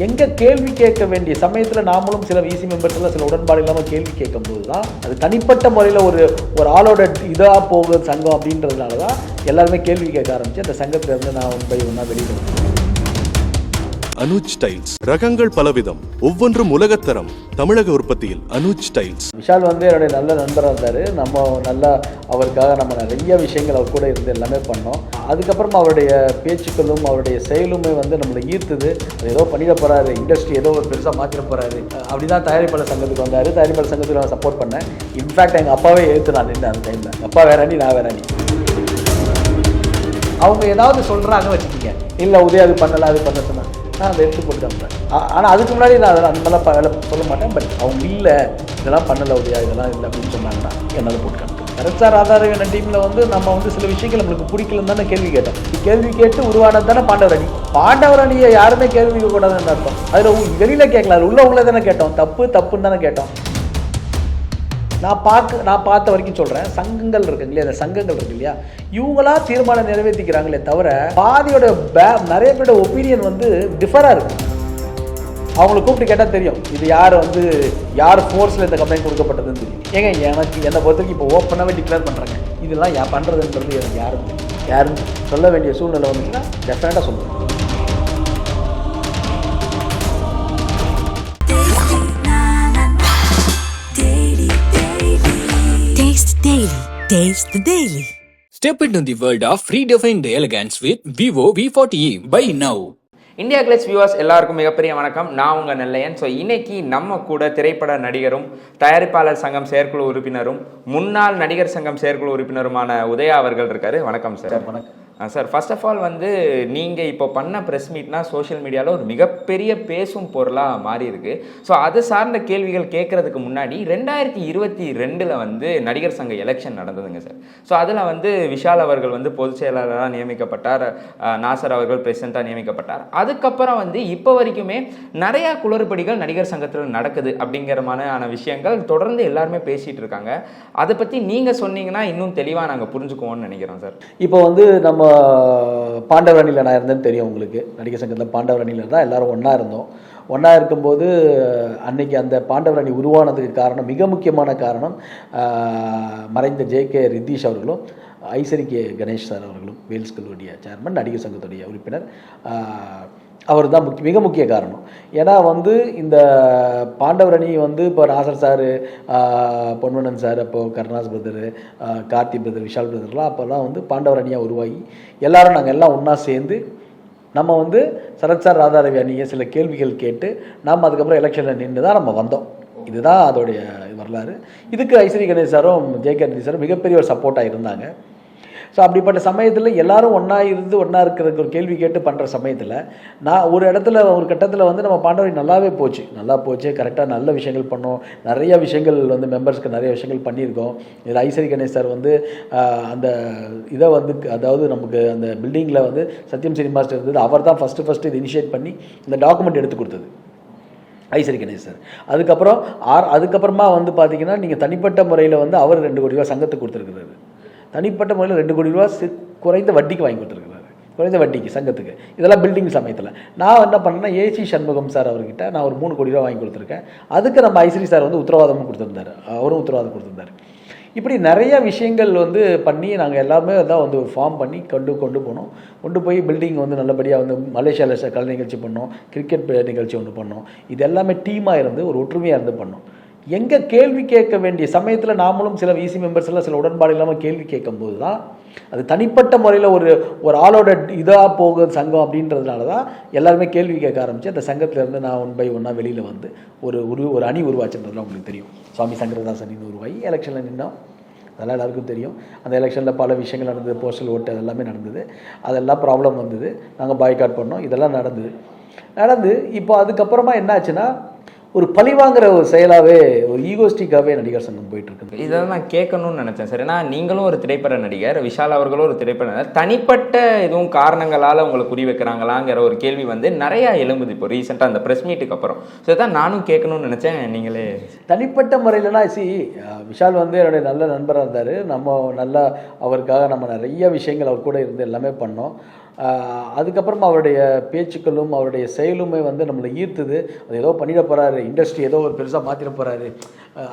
எங்கே கேள்வி கேட்க வேண்டிய சமயத்தில் நாமளும் சில விசி மெம்பர்ஸ்லாம் சில உடன்பாடு இல்லாமல் கேள்வி கேட்கும்போது தான் அது தனிப்பட்ட முறையில் ஒரு ஆளோட இதாக போகுது சங்கம் அப்படின்றதுனால தான் எல்லாருமே கேள்வி கேட்க ஆரம்பிச்சு அந்த சங்கத்திலேருந்து நான் 1 by 1 வெளியில் வந்தேன். அனுஜ் டைல்ஸ் ரகங்கள் பலவிதம், ஒவ்வொன்றும் உலகத்தரம். தமிழக உற்பத்தியில் அனுஜ் டைல்ஸ். விஷால் வந்து என்னுடைய நல்ல நண்பராக இருந்தார். நம்ம நல்லா அவருக்காக நம்ம நிறைய விஷயங்கள் அவர் கூட இருந்து எல்லாமே பண்ணோம். அதுக்கப்புறமா அவருடைய பேச்சுக்களும் அவருடைய செயலுமே வந்து நம்மளை ஈர்த்துது. அது ஏதோ பண்ணிட போகிறாரு, இண்டஸ்ட்ரி ஏதோ ஒரு பெருசாக மாற்றிட போகிறாரு அப்படி தான் தயாரிப்பாளர் சங்கத்துக்கு வந்தார். தயாரிப்பாளர் சங்கத்துக்கு நான் சப்போர்ட் பண்ணேன். இன்ஃபேக்ட் எங்கள் அப்பாவே ஏற்று நான் நின்று அந்த டைமில். அப்பா வேறாண்டி நான் வேறாண்டி. அவங்க ஏதாவது சொல்கிறாங்க வச்சுக்கிங்க, இல்லை உதய அது பண்ணலை அது பண்ண சொன்னாங்க, நான் அதை எடுத்து போட்டுட்டேன். ஆனால் அதுக்கு முன்னாடி நான் அந்த மாதிரிலாம் வேலை சொல்ல மாட்டேன். பட் அவங்க இல்லை இதெல்லாம் பண்ணலை உதயா இதெல்லாம் இல்லை அப்படின்னு சொன்னாங்கன்னா என்னால் போட்டுக்காங்க. கரெக்டாக ராதாரவியான டீமில் வந்து நம்ம வந்து சில விஷயங்கள் நம்மளுக்கு பிடிக்கலன்னு தானே கேள்வி கேட்டோம். கேள்வி கேட்டு உருவானது தானே பாண்டவர் அணி. பாண்டவர் அணியை யாருமே கேள்வி கேட்கக்கூடாதுன்னு அர்த்தம். அதில் வெளியில் கேட்கல, அது உள்ளே தானே கேட்டோம். தப்புன்னு தானே கேட்டோம். நான் பார்த்த வரைக்கும் சொல்கிறேன், சங்கங்கள் இருக்குங்க இல்லையா, அந்த சங்கங்கள் இருக்கு இல்லையா, இவங்களா தீர்மானம் நிறைவேற்றிக்கிறாங்களே தவிர பாதியோட நிறைய பேரோட ஒப்பீனியன் வந்து டிஃபராக இருக்குது. அவங்களை கூப்பிட்டு கேட்டால் தெரியும் இது யார் ஃபோர்ஸில் இந்த கம்ப்ளைண்ட் கொடுக்கப்பட்டதுன்னு தெரியும். என்னை பொறுத்த வரைக்கும் இப்போ ஓப்பனாகவே டிக்ளேர் பண்ணுறாங்க. இதெல்லாம் பண்ணுறதுன்றது எனக்கு யாரும் சொல்ல வேண்டிய சூழ்நிலை வந்துச்சுன்னா டெஃபினட்டாக சொல்லுவேன். Taste the Daily. Step into the world of redefined elegance with Vivo V40e. Buy now. India Glitz viewers எல்லாருக்கும் மிகப்பெரிய வணக்கம். நான் உங்கள் நெல்லையன். ஸோ இன்னைக்கு நம்ம கூட திரைப்பட நடிகரும் தயாரிப்பாளர் சங்கம் செயற்குழு உறுப்பினரும் முன்னாள் நடிகர் சங்கம் செயற்குழு உறுப்பினருமான உதயா அவர்கள் இருக்காரு. வணக்கம் சார். வணக்கம் சார். ஃபர்ஸ்ட் ஆஃப் ஆல் வந்து நீங்கள் இப்போ பண்ண ப்ரெஸ் மீட்னா சோஷியல் மீடியாவில் ஒரு மிகப்பெரிய பேசும் பொருளாக மாறி இருக்கு. ஸோ அது சார்ந்த கேள்விகள் கேட்கறதுக்கு முன்னாடி 2022 வந்து நடிகர் சங்க எலெக்ஷன் நடந்ததுங்க சார். ஸோ அதில் வந்து விஷால் அவர்கள் வந்து பொதுச் செயலாளராக நியமிக்கப்பட்டார், நாசர் அவர்கள் பிரசிடெண்ட்டாக நியமிக்கப்பட்டார். அதுக்கப்புறம் வந்து இப்போ வரைக்குமே நிறையா குளறுபடிகள் நடிகர் சங்கத்தில் நடக்குது அப்படிங்கிறமான விஷயங்கள் தொடர்ந்து எல்லாருமே பேசிகிட்டு இருக்காங்க. அதை பற்றி நீங்கள் சொன்னீங்கன்னா இன்னும் தெளிவாக நாங்கள் புரிஞ்சுக்குவோம்னு நினைக்கிறோம் சார். இப்போ வந்து நம்ம பாண்டவர் அணியில் நான் இருந்தேன்னு தெரியும் உங்களுக்கு. நடிகர் சங்கத்தில் பாண்டவர் அணியில் தான் எல்லோரும் ஒன்றா இருந்தோம். ஒன்றா இருக்கும்போது அன்னைக்கு அந்த பாண்டவர் அணி உருவானதுக்கு காரணம், மிக முக்கியமான காரணம், மறைந்த ஜே.கே. ரித்தீஷ் அவர்களும் ஐசரி.கே. கணேஷ் சார் அவர்களும், வேல்ஸ் கல்லூரிய சேர்மன், நடிகர் சங்கத்துடைய உறுப்பினர், அவர் தான் மிக முக்கிய காரணம். ஏன்னா வந்து இந்த பாண்டவர் அணி வந்து இப்போ நாசர் சார், பொன்வண்ணன் சார், அப்போது கருணாஸ் பிரதர், கார்த்தி பிரதர், விஷால் பிரதர்லாம் அப்போல்லாம் வந்து பாண்டவர் அணியாக உருவாகி எல்லாரும் நாங்கள் எல்லாம் ஒன்றா சேர்ந்து நம்ம வந்து சரத் சார் ராதாரவி அணியை சில கேள்விகள் கேட்டு நாம் அதுக்கப்புறம் எலெக்ஷனில் நின்று தான் நம்ம வந்தோம். இதுதான் அதோடைய வரலாறு. இதுக்கு ஐசரி கணேஷ் சாரும் ஜே.கே. சாரும் மிகப்பெரிய ஒரு சப்போர்ட்டாக இருந்தாங்க. ஸோ அப்படிப்பட்ட சமயத்தில் எல்லாரும் ஒன்றா இருக்கிறதுக்கு ஒரு கேள்வி கேட்டு பண்ணுற சமயத்தில் நான் ஒரு கட்டத்தில் வந்து நம்ம பாண்டவர் நல்லா போச்சு, கரெக்டாக நல்ல விஷயங்கள் பண்ணோம். நிறைய விஷயங்கள் வந்து மெம்பர்ஸ்க்கு நிறைய விஷயங்கள் பண்ணியிருக்கோம். இதில் ஐசரி கணேஷ் சார் வந்து அந்த இதை வந்து அதாவது நமக்கு அந்த பில்டிங்கில் வந்து சத்யம் சினிமாஸ் இருந்தது, அவர் தான் ஃபஸ்ட்டு இது இனிஷியேட் பண்ணி இந்த டாக்குமெண்ட் எடுத்து கொடுத்தது ஐசரி கணேஷ் சார். அதுக்கப்புறமா வந்து பார்த்திங்கன்னா நீங்கள் தனிப்பட்ட முறையில் வந்து அவர் 2 கோடி ரூபா சங்கத்துக்கு கொடுத்துருக்குறாரு. தனிப்பட்ட முறையில் 2 கோடி ரூபா குறைந்த வட்டிக்கு வாங்கி கொடுத்துருக்குறாரு, குறைந்த வட்டிக்கு சங்கத்துக்கு. இதெல்லாம் பில்டிங் சமயத்தில் நான் என்ன பண்ணேன்னா ஏசி சண்முகம் சார் அவர்கிட்ட நான் ஒரு 3 கோடி ரூபா வாங்கி கொடுத்துருக்கேன். அதுக்கு நம்ம ஐசரி சார் வந்து உத்தரவாதமும் கொடுத்துருந்தாரு, அவரும் உத்தரவாதம் கொடுத்துருந்தாரு. இப்படி நிறைய விஷயங்கள் வந்து பண்ணி நாங்கள் எல்லாமே தான் வந்து ஒரு ஃபார்ம் பண்ணி கொண்டு போய் பில்டிங் வந்து நல்லபடியாக வந்து மலேசியாவில் கலை நிகழ்ச்சி பண்ணோம், கிரிக்கெட் நிகழ்ச்சி ஒன்று பண்ணோம். இது எல்லாமே டீமாக இருந்து ஒரு ஒற்றுமையாக இருந்து பண்ணோம். எங்கே கேள்வி கேட்க வேண்டிய சமயத்தில் நாமளும் சில விசி மெம்பர்ஸ்லாம் சில உடன்பாடு இல்லாமல் கேள்வி கேட்கும்போது தான் அது தனிப்பட்ட முறையில் ஒரு ஆளோட இதாக போகுது சங்கம் அப்படின்றதுனால தான் எல்லாருமே கேள்வி கேட்க ஆரம்பிச்சு அந்த சங்கத்திலேருந்து நான் 1 by 1 வெளியில் வந்து ஒரு அணி உருவாச்சுன்றதுலாம் உங்களுக்கு தெரியும். சுவாமி சங்கரதாஸ் அணின்னு உருவாகி எலெக்ஷனில் நின்னோம். அதெல்லாம் எல்லாருக்கும் தெரியும். அந்த எலெக்ஷனில் பல விஷயங்கள் நடந்தது, போஸ்டல் ஓட்டு அதெல்லாமே நடந்தது, அதெல்லாம் ப்ராப்ளம் வந்தது, நாங்கள் பாய்காட் பண்ணோம், இதெல்லாம் நடந்து இப்போ அதுக்கப்புறமா என்னாச்சுன்னா ஒரு பழிவாங்கிற ஒரு செயலாகவே, ஒரு ஈகோஸ்டிக்காகவே நடிகர் சங்கம் போயிட்டு இருக்கு. இதை நான் கேட்கணும்னு நினைச்சேன் சார். ஏன்னா நீங்களும் ஒரு திரைப்பட நடிகர், விஷால் அவர்களும் ஒரு திரைப்பட நடிகர், தனிப்பட்ட எதுவும் காரணங்களால் உங்களை குறி வைக்கிறாங்களாங்கிற ஒரு கேள்வி வந்து நிறையா எழும்புது இப்போ ரீசெண்டாக அந்த ப்ரெஸ் மீட்டுக்கு அப்புறம். ஸோ இதான் நானும் கேட்கணும்னு நினச்சேன். நீங்களே தனிப்பட்ட முறையிலனா விஷால் வந்து என்னுடைய நல்ல நண்பராக இருந்தார். நம்ம நல்லா அவருக்காக நம்ம நிறைய விஷயங்கள் அவர் கூட இருந்து எல்லாமே பண்ணோம். அதுக்கப்புறம் அவருடைய பேச்சுக்களும் அவருடைய செயலுமே வந்து நம்மளை ஈர்த்துது. அது ஏதோ பண்ணிட போகிறாரு, இண்டஸ்ட்ரி ஏதோ ஒரு பெருசாக மாற்றிட போகிறாரு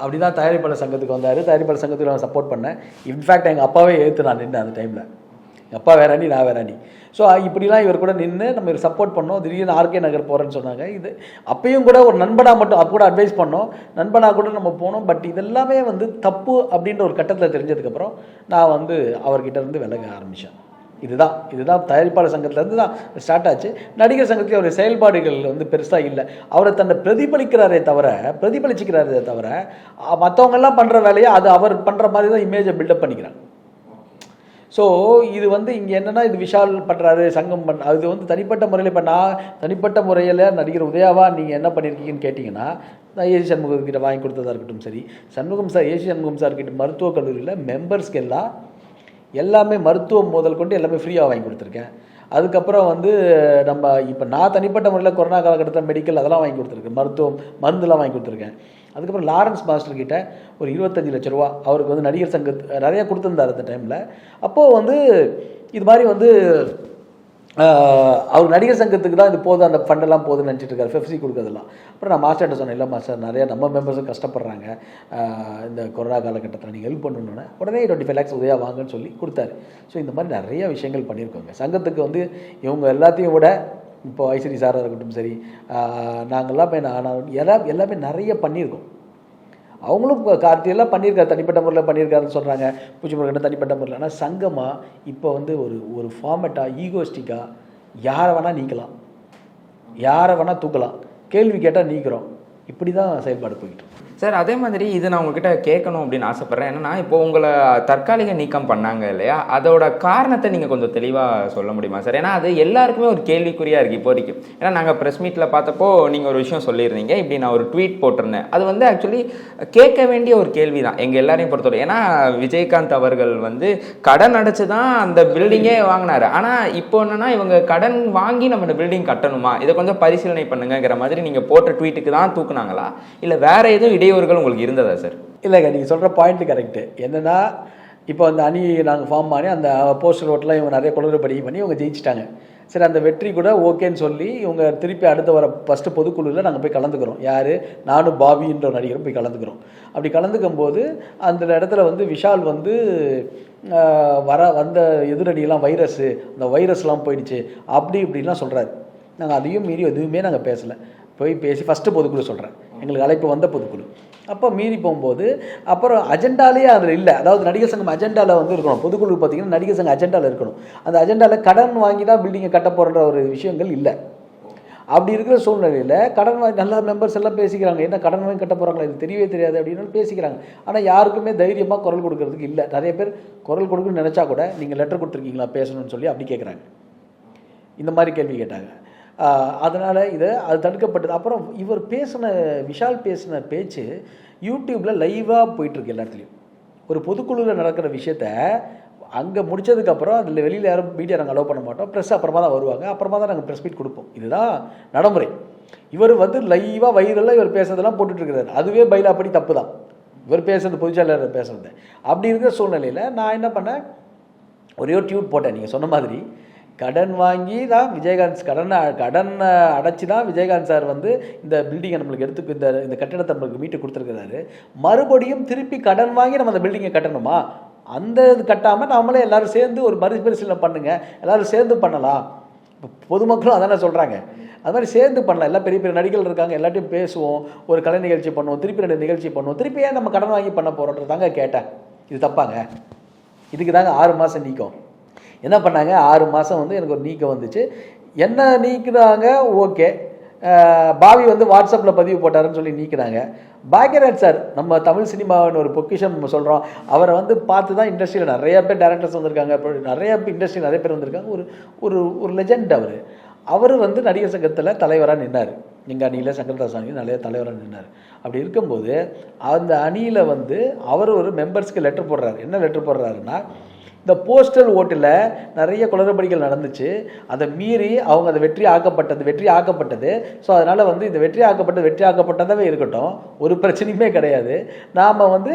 அப்படி தான் தயாரிப்பாளர் சங்கத்துக்கு வந்தார். தயாரிப்பாளர் சங்கத்துக்கு நான் சப்போர்ட் பண்ணேன். இன்ஃபேக்ட் எங்கள் அப்பாவே எதிர்த்து நான் நின்றேன் அந்த டைமில். எங்கள் அப்பா வேற அணி, நான் வேற அணி. ஸோ இப்படிலாம் இவர் கூட நின்று நம்ம சப்போர்ட் பண்ணோம். திடீர்னு ஆர்கே நகர் போகிறேன்னு சொன்னாங்க. இது அப்பயும் கூட ஒரு நண்பனாக மட்டும் அப்போ கூட அட்வைஸ் பண்ணோம், நண்பனாக கூட நம்ம போனோம். பட் இதெல்லாமே வந்து தப்பு அப்படின்ற ஒரு கட்டத்தில் தெரிஞ்சதுக்கப்புறம் நான் வந்து அவர்கிட்ட இருந்து விலக ஆரம்பித்தேன். இதுதான் தயாரிப்பாளர் சங்கத்திலேருந்து தான் ஸ்டார்ட் ஆச்சு. நடிகர் சங்கத்தில் அவருடைய செயல்பாடுகள் வந்து பெருசாக இல்லை. அவரை தன்னை பிரதிபலிச்சுக்கிறாரே தவிர மற்றவங்கெல்லாம் பண்ணுற வேலையை அது அவர் பண்ணுற மாதிரி தான் இமேஜை பில்டப் பண்ணிக்கிறாங்க. ஸோ இது வந்து இங்கே என்னென்னா, இது விஷால் பண்ணுறாரு, சங்கம் அது வந்து தனிப்பட்ட முறையில். இப்போ நான் தனிப்பட்ட முறையில் நடிகர் உதயாவா நீங்கள் என்ன பண்ணியிருக்கீங்கன்னு கேட்டிங்கன்னா, நான் ஏசி சண்முகத்திட்ட வாங்கி கொடுத்ததாக இருக்கட்டும் சரி, ஏசி சண்முகம் சார்கிட்ட மருத்துவக் கல்லூரியில் மெம்பர்ஸ்க்கு எல்லாமே மருத்துவம் முதல் கொண்டு எல்லாமே ஃப்ரீயாக வாங்கி கொடுத்துருக்கேன். அதுக்கப்புறம் வந்து நம்ம இப்போ நான் தனிப்பட்ட முறையில் கொரோனா காலகட்டத்தில் மெடிக்கல் அதெல்லாம் வாங்கி கொடுத்துருக்கேன், மருந்துலாம் வாங்கி கொடுத்துருக்கேன். அதுக்கப்புறம் லாரன்ஸ் மாஸ்டர்கிட்ட ஒரு 25 லட்ச ரூபா அவருக்கு வந்து நடிகர் சங்கத்து நிறையா கொடுத்துருந்தார் அந்த டைமில். அப்போது வந்து இது மாதிரி வந்து அவர் நடிகர் சங்கத்துக்கு தான் இது போதும், அந்த ஃபண்டெல்லாம் போதுன்னு நினச்சிட்டு இருக்காரு, பெப்சி கொடுக்குறதெல்லாம். அப்புறம் நான் மாஸ்டர்கிட்ட சொன்னேன், இல்லை மாஸ்டர் நிறையா நம்ம மெம்பர்ஸும் கஷ்டப்படுறாங்க இந்த கொரோனா காலகட்டத்தில் நீங்கள் ஹெல்ப் பண்ணணுன்னு. உடனே 25 lakhs உதயா வாங்கன்னு சொல்லி கொடுத்தாரு. ஸோ இந்த மாதிரி நிறைய விஷயங்கள் பண்ணியிருக்கோங்க சங்கத்துக்கு. வந்து இவங்க எல்லாத்தையும் விட இப்போ ஐஸ்வரி சாராக இருக்கட்டும் சரி, நாங்கள்லாம் எல்லாமே நிறைய பண்ணியிருக்கோம். அவங்களும் கார்த்தியெல்லாம் பண்ணியிருக்காரு, தனிப்பட்ட முறையில் பண்ணியிருக்காருன்னு சொல்கிறாங்க, பூச்சி முருகன் தனிப்பட்ட முறையில். ஆனால் சங்கமாக இப்போ வந்து ஒரு ஃபார்மேட்டாக ஈகோஸ்டிக்காக யாரை வேணால் நீக்கலாம், யாரை வேணால் தூக்கலாம், கேள்வி கேட்டால் நீக்கிறோம், இப்படி தான் செயல்பாடு போயிட்டு சார். அதே மாதிரி இது நான் உங்ககிட்ட கேட்கணும் அப்படின்னு ஆசைப்பட்றேன். என்னன்னா, இப்போ உங்களை தற்காலிக நீக்கம் பண்ணாங்க இல்லையா, அதோட காரணத்தை நீங்கள் கொஞ்சம் தெளிவாக சொல்ல முடியுமா சார்? ஏன்னா அது எல்லாருக்குமே ஒரு கேள்விக்குறியாக இருக்குது இப்போ வரைக்கும். ஏன்னா நாங்கள் ப்ரெஸ் மீட்டில் பார்த்தப்போ நீங்கள் ஒரு விஷயம் சொல்லியிருந்தீங்க, இப்படி நான் ஒரு ட்வீட் போட்டிருந்தேன். அது வந்து ஆக்சுவலி கேட்க வேண்டிய ஒரு கேள்வி தான் எங்கள் எல்லாரையும் பொறுத்தவரை. ஏன்னா விஜயகாந்த் அவர்கள் வந்து கடன் அடைச்சு தான் அந்த பில்டிங்கே வாங்கினாரு. ஆனால் இப்போ என்னன்னா, இவங்க கடன் வாங்கி நம்ம இந்த பில்டிங் கட்டணுமா, இதை கொஞ்சம் பரிசீலனை பண்ணுங்கிற மாதிரி நீங்கள் போட்ட ட்வீட்டுக்கு தான் தூக்குனாங்களா, இல்லை வேற எதுவும் இடையூறுகள் உங்களுக்கு இருந்ததா சார்? இல்லைங்க, நீங்கள் சொல்கிற பாயிண்ட்டு கரெக்டு. என்னென்னா, இப்போ அந்த அணி நாங்கள் ஃபார்ம் பண்ணி அந்த போஸ்டர் ஓட்டெலாம் இவங்க நிறைய குளறுபடி பண்ணி இவங்க ஜெயிச்சிட்டாங்க. சரி, அந்த வெற்றி கூட ஓகேன்னு சொல்லி இவங்க திருப்பி அடுத்து வர ஃபஸ்ட்டு பொதுக்குழுவில் நாங்கள் போய் கலந்துக்கிறோம். யார், நானும் பாபின்ற ஒரு நடிகரும் போய் கலந்துக்கிறோம். அப்படி கலந்துக்கும் போது அந்த இடத்துல வந்து விஷால் வந்து வந்த எதிரணியெல்லாம் அந்த வைரஸ்லாம் போயிடுச்சு அப்படி இப்படிலாம் சொல்கிறாரு. நாங்கள் அதையும் மீறி எதுவுமே நாங்கள் பேசலை. போய் பேசி ஃபஸ்ட்டு பொதுக்குழு சொல்கிறேன், எங்களுக்கு அழைப்பு வந்த பொதுக்குழு. அப்போ மீறி போகும்போது அப்புறம் அஜெண்டாலே அதில் இல்லை. அதாவது நடிகர் சங்கம் அஜெண்டாவில் வந்து இருக்கணும். பொதுக்குழு பார்த்திங்கன்னா நடிகர் சங்கம் அஜெண்டாவில் இருக்கணும். அந்த அஜெண்டாவில் கடன் வாங்கி தான் பில்டிங்கை கட்ட போகிற ஒரு விஷயங்கள் இல்லை. அப்படி இருக்கிற சூழ்நிலையில் கடன் வாங்கி நல்லா மெம்பர்ஸ் எல்லாம் பேசிக்கிறாங்க, என்ன கடன் வாங்கி கட்ட போகிறாங்களா, இது தெரியவே தெரியாது அப்படின்னு பேசிக்கிறாங்க. ஆனால் யாருக்குமே தைரியமாக குரல் கொடுக்கறதுக்கு இல்லை. நிறைய பேர் குரல் கொடுக்கணும்னு நினச்சா கூட நீங்கள் லெட்டர் கொடுத்துருக்கீங்களா பேசணும்னு சொல்லி அப்படி கேட்குறாங்க. இந்த மாதிரி கேள்வி கேட்டாங்க. அதனால் அது தடுக்கப்பட்டது. அப்புறம் விஷால் பேசின பேச்சு யூடியூப்பில் லைவாக போயிட்டுருக்கு எல்லா இடத்துலையும். ஒரு பொதுக்குழுவில் நடக்கிற விஷயத்த அங்கே முடித்ததுக்கப்புறம் அதில் வெளியில் யாரும் மீடியா நாங்கள் அலோவ் பண்ண மாட்டோம், ப்ரெஸ் அப்புறமா தான் வருவாங்க, அப்புறமா தான் நாங்கள் ப்ரெஸ் மீட் கொடுப்போம். இதுதான் நடைமுறை. இவர் வந்து லைவாக வைரலாக இவர் பேசுறதெல்லாம் போட்டுட்ருக்கிறாரு. அதுவே பைலாப்படி தப்பு தான், இவர் பேசுறது பொதுச்செயலாளர் பேசுறது. அப்படி இருக்கிற சூழ்நிலையில் நான் என்ன பண்ணேன், ஒரே ஒரு ட்வீட் போட்டேன். நீங்கள் சொன்ன மாதிரி கடன் வாங்கி தான் விஜயகாந்த் கடன் அடைச்சி தான் விஜயகாந்த் சார் வந்து இந்த பில்டிங்கை நம்மளுக்கு எடுத்து இந்த கட்டிடத்தை நம்மளுக்கு மீட்டு கொடுத்துருக்கிறாரு. மறுபடியும் திருப்பி கடன் வாங்கி நம்ம அந்த பில்டிங்கை கட்டணுமா? அந்த இது கட்டாமல் நாமளே எல்லோரும் சேர்ந்து ஒரு மறுபரிசீலனை பண்ணுங்கள், எல்லோரும் சேர்ந்து பண்ணலாம். இப்போ பொதுமக்களும் அதானே சொல்கிறாங்க, அது மாதிரி சேர்ந்து பண்ணலாம். எல்லாம் பெரிய பெரிய நடிகர்கள் இருக்காங்க, எல்லாத்தையும் பேசுவோம், ஒரு கலை நிகழ்ச்சி பண்ணுவோம், திருப்பி 2 நிகழ்ச்சி பண்ணுவோம், திருப்பி ஏன் நம்ம கடன் வாங்கி பண்ண போகிறோன்றது தாங்க கேட்டேன். இது தப்பாங்க. இதுக்கு தாங்க 6 மாதம் நீக்கம். என்ன பண்ணாங்க, 6 மாதம் வந்து எனக்கு ஒரு நீக்கம் வந்துச்சு. என்ன நீக்குறாங்க, ஓகே. பாவி வந்து வாட்ஸ்அப்பில் பதிவு போட்டாருன்னு சொல்லி நீக்கிறாங்க. பாக்யராஜ் சார், நம்ம தமிழ் சினிமாவின் ஒரு பொக்கிஷம் நம்ம சொல்கிறோம், அவரை வந்து பார்த்து தான் இண்டஸ்ட்ரியில் நிறைய பேர் டேரக்டர்ஸ் வந்திருக்காங்க, நிறைய இண்டஸ்ட்ரியில் நிறைய பேர் வந்திருக்காங்க. ஒரு லெஜெண்ட் அவர் வந்து நடிகர் சங்கத்தில் தலைவராக நின்னார். எங்கள் அணியில் சங்கர்தாஸ் அணியில் நிறைய தலைவராக நின்னார். அப்படி இருக்கும்போது அந்த அணியில் வந்து அவர் ஒரு மெம்பர்ஸ்க்கு லெட்டர் போடுறாரு. என்ன லெட்டர் போடுறாருன்னா, இந்த போஸ்டல் ஓட்டில் நிறைய குளறுபடிகள் நடந்துச்சு, அதை மீறி அவங்க அதை வெற்றி ஆக்கப்பட்டது. ஸோ அதனால் வந்து இந்த வெற்றி ஆக்கப்பட்டதாகவே இருக்கட்டும், ஒரு பிரச்சனையுமே கிடையாது. நாம் வந்து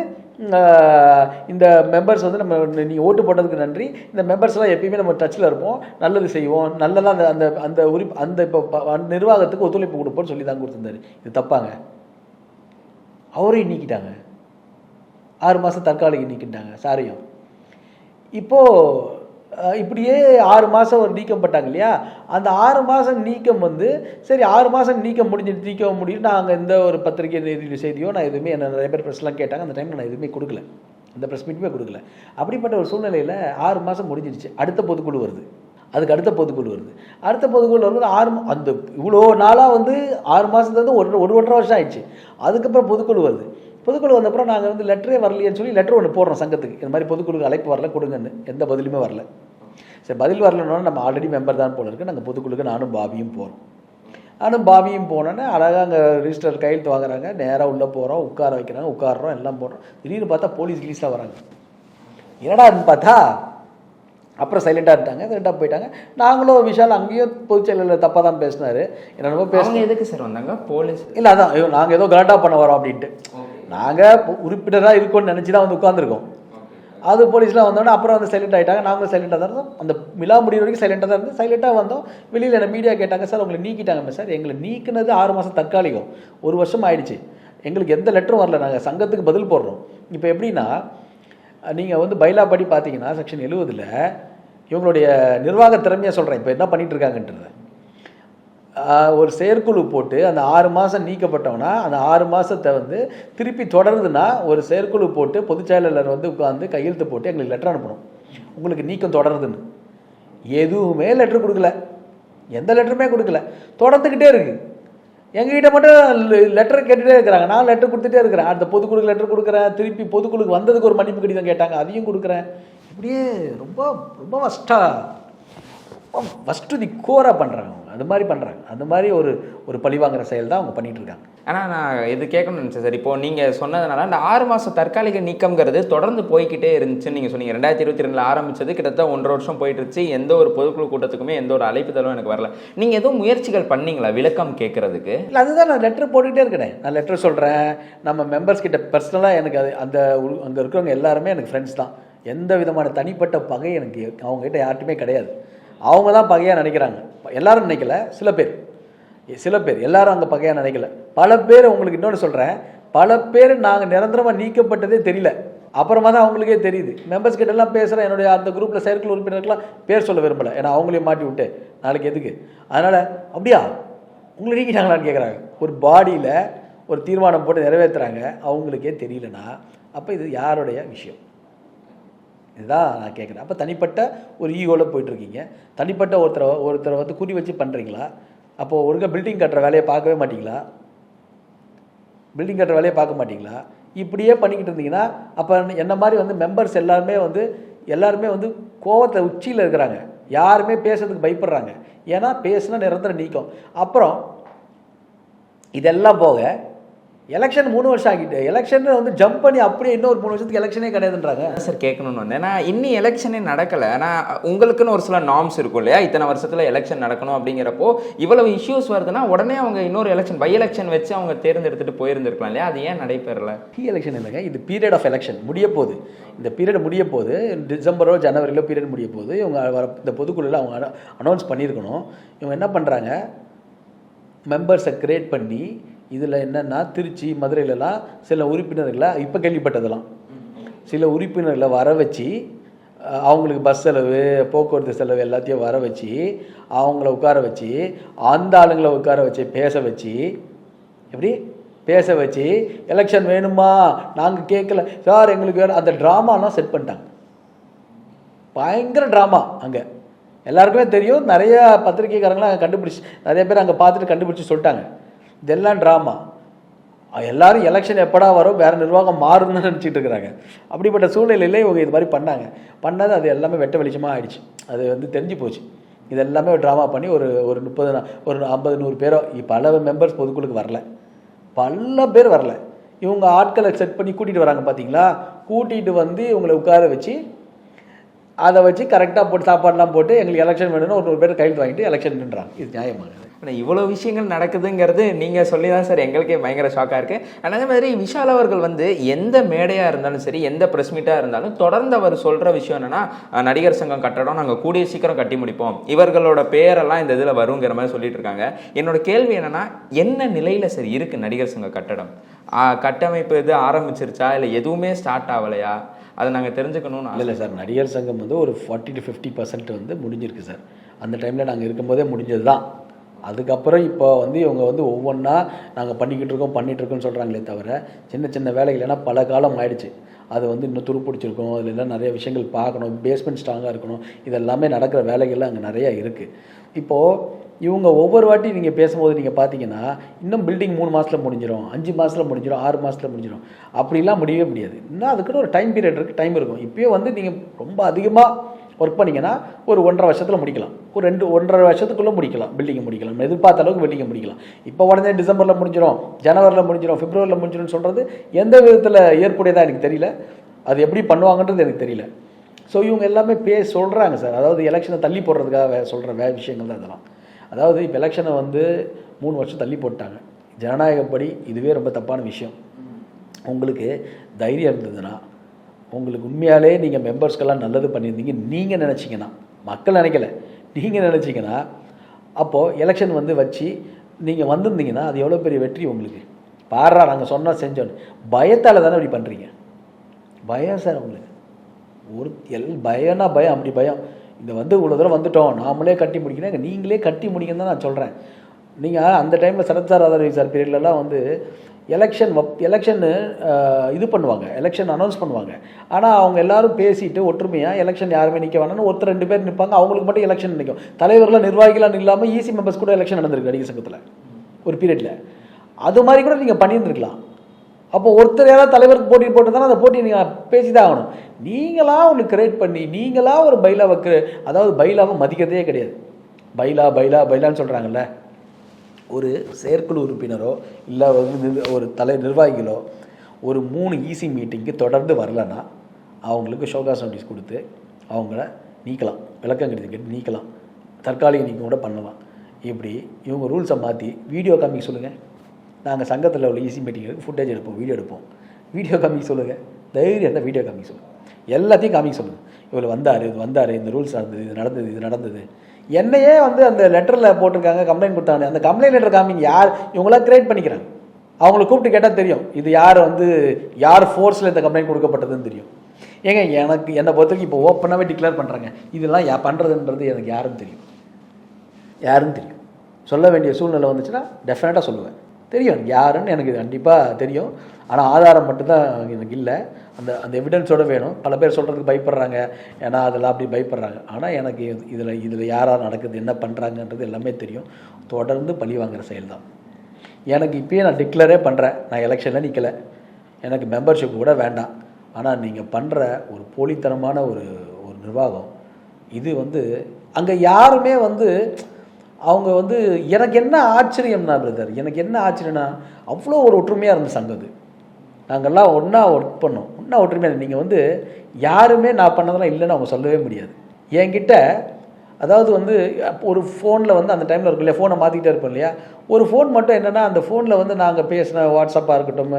இந்த மெம்பர்ஸ் வந்து நம்ம நீங்கள் ஓட்டு போட்டதுக்கு நன்றி, இந்த மெம்பர்ஸ்லாம் எப்பயுமே நம்ம டச்சில் இருப்போம், நல்லது செய்வோம், நல்லதாக அந்த அந்த அந்த இப்போ நிர்வாகத்துக்கு ஒத்துழைப்பு கொடுப்போம்னு சொல்லி தான் கொடுத்துருந்தாரு. இது தப்பாங்க. அவரையும் நீக்கிட்டாங்க, 6 மாதம் தற்காலிக நீக்கிட்டாங்க சாரையும். இப்போது இப்படியே 6 மாதம் ஒரு நீக்கம் பட்டாங்க இல்லையா, அந்த 6 மாதம் நீக்கம் வந்து சரி 6 மாதம் நீக்க முடியும். நாங்கள் எந்த ஒரு பத்திரிகை செய்தியோ நான் எதுவுமே என்ன நிறைய பேர் ப்ரெஸ்லாம் கேட்டாங்க. அந்த டைமில் நான் எதுவுமே கொடுக்கல, அந்த ப்ரெஸ் மீட்டுமே கொடுக்கல. அப்படிப்பட்ட ஒரு சூழ்நிலையில் 6 மாதம் முடிஞ்சிருச்சு. அடுத்த பொதுக்குழு வருது, அதுக்கு அடுத்த பொதுக்குழு வருது. அடுத்த பொதுக்குழு வருது அந்த இவ்வளோ நாளாக வந்து 6 மாதத்துலேருந்து 1.5 வருஷம் ஆயிடுச்சு. அதுக்கப்புறம் பொதுக்குழு வருது. பொதுக்குழு வந்தப்புறம் நாங்கள் வந்து லெட்டரே வரலையேன்னு சொல்லி லெட்டர் ஒன்று போடுறோம் சங்கத்துக்கு, இந்த மாதிரி பொதுக்குழுக்கு அழைப்பு வரல கொடுங்கன்னு. எந்த பதிலுமே வரல. சரி, பதில் வரலன்னா நம்ம ஆல்ரெடி மெம்பர் தான் போல இருக்குது. நாங்கள் பொதுக்குழுக்கு நானும் பாபியும் போனோன்னே அழகாக அங்கே ரிஜிஸ்டர் கையெழுத்து வாங்குறாங்க. நேராக உள்ளே போகிறோம், உட்கார வைக்கிறாங்க, உட்காடுறோம், எல்லாம் போடுறோம். திடீர்னு பார்த்தா போலீஸ் ரிலீஸாக வராங்க. என்னடான்னு பார்த்தா அப்புறம் சைலண்டாக போயிட்டாங்க. நாங்களும் விஷால் அங்கேயும் பொதுச் செயலாளர் தப்பாக தான் பேசினார். என்னென்னமோ பேசுங்க. எதுக்கு சார் வந்தாங்க போலீஸ்? இல்லை, அதான் நாங்கள் ஏதோ கலாட்டா பண்ண வரோம் அப்படின்ட்டு. நாங்கள் உறுப்பினராக இருக்கோன்னு நினச்சி தான் வந்து உட்காந்துருக்கோம். அது போலீஸ்லாம் வந்தோடனே அப்புறம் வந்து சைலண்ட் ஆகிட்டாங்க. நாங்களும் சைலண்டாக தான் இருந்தோம். அந்த விழா முடிவு வரைக்கும் சைலண்டாக தான் இருந்தோம். சைலண்டாக வந்தோம். வெளியில் என்ன மீடியா கேட்டாங்க, சார் உங்களை நீக்கிட்டாங்க. சார் எங்களை நீக்கினது 6 மாதம் தற்காலிகம், 1 வருஷம் ஆயிடுச்சு. எங்களுக்கு எந்த லெட்டரும் வரல, நாங்கள் சங்கத்துக்கு பதில் போடுறோம். இப்போ எப்படின்னா, நீங்கள் வந்து பைலா படி பார்த்தீங்கன்னா செக்ஷன் 70 இவங்களுடைய நிர்வாக திறமையாக சொல்கிறேன் இப்போ என்ன பண்ணிகிட்டு இருக்காங்கன்றது. ஒரு செயற்குழு போட்டு அந்த 6 மாதம் நீக்கப்பட்டவனா அந்த 6 மாதத்தை வந்து திருப்பி தொடருதுன்னா ஒரு செயற்குழு போட்டு பொதுச் செயலாளர் வந்து உட்காந்து கையெழுத்து போட்டு எங்களுக்கு லெட்டர் அனுப்பணும், உங்களுக்கு நீக்கம் தொடருதுன்னு. எதுவுமே லெட்டர் கொடுக்கல, எந்த லெட்டருமே கொடுக்கல. தொடர்ந்துக்கிட்டே இருக்குது. எங்ககிட்ட மட்டும் லெட்டர் கேட்டுகிட்டே இருக்கிறாங்க. நான் லெட்டர் கொடுத்துட்டே இருக்கிறேன். அந்த பொதுக்குழுக்கு லெட்டர் கொடுக்குறேன், திருப்பி பொதுக்குழுக்கு வந்ததுக்கு ஒரு மன்னிப்பு கடிதம் கேட்டாங்க, அதையும் கொடுக்குறேன். இப்படியே ரொம்ப ரொம்ப ஃபஸ்ட்டு தி கோராக பண்ணுறாங்க அவங்க. அது மாதிரி பண்ணுறாங்க. அந்த மாதிரி ஒரு பழிவாங்கிற செயல் தான் அவங்க பண்ணிகிட்டு இருக்காங்க. ஆனால் நான் இது கேட்கணும்னு நினச்சேன் சார். இப்போது நீங்கள் சொன்னதுனால அந்த 6 மாதம் தற்காலிக நீக்கம்ங்கிறது தொடர்ந்து போய்கிட்டே இருந்துச்சுன்னு நீங்கள் சொன்னீங்க. 2022 ஆரம்பித்தது, கிட்டத்தட்ட 1.5 வருஷம் போயிட்டு இருந்துச்சு. எந்த ஒரு பொதுக்குழு கூட்டத்துக்குமே எந்த ஒரு அழைப்புதலும் எனக்கு வரல. நீங்கள் எதுவும் முயற்சிகள் பண்ணீங்களா விளக்கம் கேட்கறதுக்கு? இல்லை, அதுதான் நான் லெட்டர் போட்டுக்கிட்டே இருக்கிறேன். நான் லெட்டர் சொல்கிறேன். நம்ம மெம்பர்ஸ் கிட்ட பர்சனலாக எனக்கு அந்த அங்கே இருக்கிறவங்க எல்லாருமே எனக்கு ஃப்ரெண்ட்ஸ் தான். எந்த விதமான தனிப்பட்ட பகை எனக்கு அவங்ககிட்ட யார்ட்டுமே கிடையாது. அவங்க தான் பகையாக நினைக்கிறாங்க. எல்லாரும் நினைக்கல, சில பேர் எல்லாரும் அங்கே பகையாக நினைக்கல. பல பேர், உங்களுக்கு இன்னொன்று சொல்கிறேன், பல பேர் நாங்கள் நிரந்தரமாக நீக்கப்பட்டதே தெரியல. அப்புறமா தான் அவங்களுக்கே தெரியுது. மெம்பர்ஸ் கிட்ட எல்லாம் பேசுகிறேன். என்னுடைய அந்த குரூப்பில் செயற்குழு உறுப்பினருக்கெல்லாம் பேர் சொல்ல விரும்பலை, ஏன்னா அவங்களையும் மாட்டி விட்டு நாளைக்கு எதுக்கு. அதனால் அப்படியா உங்களை நீக்கிட்டாங்களான்னு கேட்குறாங்க. ஒரு பாடியில் ஒரு தீர்மானம் போட்டு நிறைவேற்றுறாங்க, அவங்களுக்கே தெரியலனா அப்போ இது யாருடைய விஷயம்? இதுதான் நான் கேட்குறேன். அப்போ தனிப்பட்ட ஒரு ஈகோவில் போயிட்டுருக்கீங்க. தனிப்பட்ட ஒருத்தரை வந்து குறி வச்சு பண்ணுறீங்களா? அப்போது ஒழுங்காக பில்டிங் கட்டுற வேலையை பார்க்கவே மாட்டிங்களா? இப்படியே பண்ணிக்கிட்டு இருந்தீங்கன்னா அப்போ என்ன மாதிரி வந்து மெம்பர்ஸ் எல்லாருமே வந்து கோவத்தை உச்சியில் இருக்கிறாங்க. யாருமே பேசுறதுக்கு பயப்படுறாங்க. ஏன்னா பேசுனா நிரந்தரம் நீக்கும். அப்புறம் இதெல்லாம் போக எலெக்ஷன் 3 வருஷம் ஆகிட்டு, எலெக்ஷன் வந்து ஜம்ப் பண்ணி அப்படியே இன்னொரு 3 வருஷத்துக்கு எலெக்ஷனே கிடையாதுன்றாங்க. சார் கேட்கணும்னு வந்தேன். ஏன்னா இன்னும் எலெக்ஷனே நடக்கலை. ஆனால் உங்களுக்குன்னு ஒரு சில நார்ம்ஸ் இருக்கும் இல்லையா, இத்தனை வருஷத்தில் எலெக்ஷன் நடக்கணும் அப்படிங்கிறப்போ இவ்வளவு இஷ்யூஸ் வருதுன்னா உடனே அவங்க இன்னொரு எலெக்ஷன் பை எலெக்ஷன் வச்சு அவங்க தேர்ந்தெடுத்துட்டு போயிருந்துருக்கலாம் இல்லையா? அது ஏன் நடைபெறல? எலெக்ஷன் இல்லைங்க, இது பீரியட் ஆஃப் எலெக்ஷன் முடிய போகுது. இந்த பீரியட் முடிய போகுது, டிசம்பரோ ஜனவரியிலோ பீரியட் முடிய போகுது. இவங்க இந்த பொதுக்குழுவில் அவங்க அனௌன்ஸ் பண்ணியிருக்கணும். இவங்க என்ன பண்ணுறாங்க, மெம்பர்ஸை கிரியேட் பண்ணி இதில் என்னென்னா திருச்சி மதுரையிலலாம் சில உறுப்பினர்களை இப்போ கேள்விப்பட்டதெல்லாம் சில உறுப்பினர்களை வர வச்சு அவங்களுக்கு பஸ் செலவு போக்குவரத்து செலவு எல்லாத்தையும் வர வச்சு அவங்கள உட்கார வச்சு அந்த ஆளுங்களை உட்கார வச்சு பேச வச்சு எலெக்ஷன் வேணுமா நாங்கள் கேட்கல சார் எங்களுக்கு வேணும், அந்த ட்ராமாலாம் செட் பண்ணிட்டாங்க. பயங்கர ட்ராமா. அங்கே எல்லாருக்குமே தெரியும். நிறைய பத்திரிகைக்காரங்களாம் அங்கே கண்டுபிடிச்சி, நிறைய பேர் அங்கே பார்த்துட்டு கண்டுபிடிச்சி சொல்லிட்டாங்க இதெல்லாம் ட்ராமா. எல்லாரும் எலெக்ஷன் எப்படா வரும், வேறு நிர்வாகம் மாறும்னு நினச்சிட்டு இருக்கிறாங்க. அப்படிப்பட்ட சூழ்நிலையிலே இவங்க இது மாதிரி பண்ணது அது எல்லாமே வெட்ட வெளிச்சமாக ஆயிடுச்சு. அது வந்து தெரிஞ்சு போச்சு. இது எல்லாமே ஒரு ட்ராமா பண்ணி ஒரு 50-100 பேரோ பல மெம்பர்ஸ் பொதுக்குழுக்கு வரல, பல பேர் வரல. இவங்க ஆட்களை செட் பண்ணி கூட்டிகிட்டு வராங்க பார்த்தீங்களா. கூட்டிகிட்டு வந்து இவங்களை உட்கார வச்சு அதை வச்சு கரெக்டாக போட்டு சாப்பாடெலாம் போட்டு எங்களுக்கு எலெக்ஷன் வேணும்னு ஒரு பேர் கையெழுத்து வாங்கிட்டு எலெக்ஷன் நின்றாங்க. இது நியாயமானது. ஆனால் இவ்வளோ விஷயங்கள் நடக்குதுங்கிறது நீங்கள் சொல்லி தான் சார் எங்களுக்கே பயங்கர ஷாக்காக இருக்குது. ஆனால் அதே மாதிரி விஷால் அவர்கள் வந்து எந்த மேடையாக இருந்தாலும் சரி, எந்த ப்ரெஸ் மீட்டாக இருந்தாலும் தொடர்ந்து அவர் சொல்கிற விஷயம் என்னென்னா, நடிகர் சங்கம் கட்டடம் நாங்கள் கூடிய சீக்கிரம் கட்டி முடிப்போம், இவர்களோட பேரெல்லாம் இந்த இதில் வருங்கிற மாதிரி சொல்லிட்டு இருக்காங்க. என்னோட கேள்வி என்னென்னா, என்ன நிலையில் சரி இருக்குது நடிகர் சங்க கட்டடம்? கட்டமைப்பு இது ஆரம்பிச்சிருச்சா, இல்லை எதுவுமே ஸ்டார்ட் ஆகலையா? அதை நாங்கள் தெரிஞ்சுக்கணும்னு. இல்லை சார், நடிகர் சங்கம் வந்து ஒரு 40 to 50% வந்து முடிஞ்சிருக்கு சார். அந்த டைமில் நாங்கள் இருக்கும்போதே முடிஞ்சது தான். அதுக்கப்புறம் இப்போ வந்து இவங்க வந்து ஒவ்வொன்றா நாங்கள் பண்ணிகிட்ருக்கோம்னு சொல்கிறாங்களே தவிர, சின்ன சின்ன வேலைகள், ஏன்னா பல காலம் ஆயிடுச்சு, அது வந்து இன்னும் துருப்பிடிச்சிருக்கணும், அதில் எல்லாம் நிறைய விஷயங்கள் பார்க்கணும், பேஸ்மெண்ட் ஸ்ட்ராங்காக இருக்கணும், இதெல்லாமே நடக்கிற வேலைகள்லாம் அங்கே நிறையா இருக்குது. இப்போது இவங்க ஒவ்வொரு வாட்டி நீங்கள் பேசும்போது நீங்கள் பார்த்தீங்கன்னா, இன்னும் பில்டிங் 3 மாதத்தில் முடிஞ்சிடும், 5 மாதத்தில் முடிஞ்சிடும், 6 மாதத்தில் முடிஞ்சிடும், அப்படிலாம் முடியவே முடியாது. இன்னும் அதுக்குன்னு ஒரு டைம் பீரியட் இருக்குது, டைம் இருக்கும். இப்போயே வந்து நீங்கள் ரொம்ப அதிகமாக ஒர்க் பண்ணிங்கன்னா ஒரு 1.5 வருஷத்தில் முடிக்கலாம், ஒரு 1.5 வருஷத்துக்குள்ளே முடிக்கலாம், பில்டிங்கை முடிக்கலாம், நம்ம எதிர்பார்த்த அளவுக்கு பில்டிங்கை முடிக்கலாம். இப்போ உடனே டிசம்பரில் முடிஞ்சிடும், ஜனவரியில் முடிஞ்சிடும், பிப்ரவரியில் முடிஞ்சிடும்னு சொல்கிறது எந்த விதத்தில் ஏற்புடையதாக எனக்கு தெரியல. அது எப்படி பண்ணுவாங்கன்றது எனக்கு தெரியல. ஸோ இவங்க எல்லாமே சொல்கிறாங்க சார், அதாவது எலெக்ஷனை தள்ளி போடுறதுக்காக சொல்கிற விஷயங்கள் தான் இதெல்லாம். அதாவது இப்போ எலெக்ஷனை வந்து 3 வருஷம் தள்ளி போட்டாங்க. ஜனநாயகப்படி இதுவே ரொம்ப தப்பான விஷயம். உங்களுக்கு தைரியம் இருந்ததுன்னா, உங்களுக்கு உண்மையாலே நீங்கள் மெம்பர்ஸ்க்கெல்லாம் நல்லது பண்ணியிருந்தீங்க நீங்கள் நினச்சிங்கன்னா, மக்கள் நினைக்கல, நீங்கள் நினச்சிங்கன்னா, அப்போது எலெக்ஷன் வந்து வச்சு நீங்கள் வந்திருந்தீங்கன்னா அது எவ்வளோ பெரிய வெற்றி உங்களுக்கு. பாரா நாங்கள் சொன்னால் செஞ்சோன்னு பயத்தால் தானே இப்படி பண்ணுறீங்க. பயம் சார் உங்களுக்கு, ஒரு பயம்னா பயம், அப்படி பயம். இந்த வந்து இவ்வளோ தூரம் வந்துட்டோம், நாமளே கட்டி முடிக்கணும், நீங்களே கட்டி முடிக்கணும்னு தான் நான் சொல்கிறேன். நீங்கள் அந்த டைமில் சரத் சார் ராதாரவி சார் பீரியட்லலாம் வந்து எலெக்ஷன்னு இது பண்ணுவாங்க, எலெக்ஷன் அனௌன்ஸ் பண்ணுவாங்க. ஆனால் அவங்க எல்லோரும் பேசிட்டு ஒற்றுமையாக எலெக்ஷன் யாருமே நிற்க வேணாம்னு ஒருத்தர் 2 பேர் நிற்பாங்க, அவங்களுக்கு மட்டும் எலெக்ஷன் நிற்கும். தலைவர்களாக நிர்வாகிகளாக இல்லாமல் ஈசி மெம்பர்ஸ் கூட எலெக்ஷன் நடந்திருக்கு நடிகர் சங்கத்தில் ஒரு பீரியடில். அது மாதிரி கூட நீங்கள் பண்ணியிருந்துருக்கலாம். அப்போ ஒருத்தர் யாராவது தலைவருக்கு போட்டி போட்டு தானே அந்த போட்டியை நீங்கள் பேசி தான் ஆகணும். நீங்களாக ஒன்று கிரியேட் பண்ணி, நீங்களாக ஒரு பைலாவை அதாவது பைலாவை மதிக்கிறதே கிடையாது. பைலான்னு சொல்கிறாங்கல்ல, ஒரு செயற்குழு உறுப்பினரோ இல்லை ஒரு நிர்வாகிகளோ ஒரு 3 ஈசி மீட்டிங்க்கு தொடர்ந்து வரலன்னா அவங்களுக்கு ஷோகாஸ் நோட்டீஸ் கொடுத்து அவங்கள நீக்கலாம், விளக்கம் கேட்டு நீக்கலாம், தற்காலிக நீக்கம் கூட பண்ணலாம். இப்படி இவங்க ரூல்ஸை மாற்றி வீடியோ காமிக்க சொல்லுங்கள். நாங்கள் சங்கத்தில் உள்ள ஈசி மீட்டிங்களுக்கு ஃபுட்டேஜ் எடுப்போம், வீடியோ எடுப்போம், வீடியோ காமிக்க சொல்லுங்கள். தைரியம் இருந்தால் வீடியோ காமிக்க சொல்லுங்கள், எல்லாத்தையும் காமிக்க சொல்லுங்கள். இவ்வளோ வந்தார், இந்த ரூல்ஸ் நடந்தது, இது நடந்தது. என்னையே வந்து அந்த லெட்டரில் போட்டிருக்காங்க, கம்ப்ளைண்ட் கொடுத்தாங்க, அந்த கம்ப்ளைண்ட் லெட்டர் காமிங்க. யார் இவங்களாம் கிரியேட் பண்ணிக்கிறாங்க, அவங்கள கூப்பிட்டு கேட்டால் தெரியும் இது யார் ஃபோர்ஸில் இந்த கம்ப்ளைண்ட் கொடுக்கப்பட்டதுன்னு தெரியும். ஏங்க என்னை பொறுத்த வரைக்கும் இப்போ ஓப்பனாகவே டிக்ளேர் பண்ணுறாங்க, இதெல்லாம் பண்ணுறதுன்றது எனக்கு யாரும் தெரியும். சொல்ல வேண்டிய சூழ்நிலை வந்துச்சுன்னா டெஃபினட்டாக சொல்லுவேன். தெரியும் யாருன்னு எனக்கு கண்டிப்பாக தெரியும். ஆனால் ஆதாரம் மட்டும்தான் எனக்கு இல்லை, அந்த எவிடன்ஸோடு வேணும். பல பேர் சொல்கிறதுக்கு பயப்படுறாங்க, ஏன்னா அதெல்லாம் அப்படி பயப்படுறாங்க. ஆனால் எனக்கு இதில் யாராக நடக்குது, என்ன பண்ணுறாங்கன்றது எல்லாமே தெரியும். தொடர்ந்து பழி வாங்குகிற செயல் தான். எனக்கு இப்போயே நான் டிக்ளரே பண்ணுறேன், நான் எலெக்ஷனில் நிற்கலை, எனக்கு மெம்பர்ஷிப் கூட வேண்டாம். ஆனால் நீங்கள் பண்ணுற ஒரு போலித்தனமான ஒரு நிர்வாகம் இது வந்து அங்கே யாருமே வந்து அவங்க வந்து எனக்கு என்ன ஆச்சரியம்னா பிரதர், எனக்கு என்ன ஆச்சரியம்னா அவ்வளோ ஒரு ஒற்றுமையாக இருந்த சங்கம் அது. நாங்கள்லாம் ஒன்றா ஒர்க் பண்ணோம், ஒன்றா ஒற்றுமையாக. நீங்கள் வந்து யாருமே நான் பண்ணதெல்லாம் இல்லைன்னு அவங்க சொல்லவே முடியாது. என்கிட்ட அதாவது வந்து ஒரு ஃபோனில் வந்து அந்த டைமில் இருக்கும் இல்லையா, ஃபோனை மாற்றிக்கிட்டே இருப்போம் இல்லையா, ஒரு ஃபோன் மட்டும் என்னென்னா அந்த ஃபோனில் வந்து நாங்கள் பேசின வாட்ஸ்அப்பாக இருக்கட்டும்,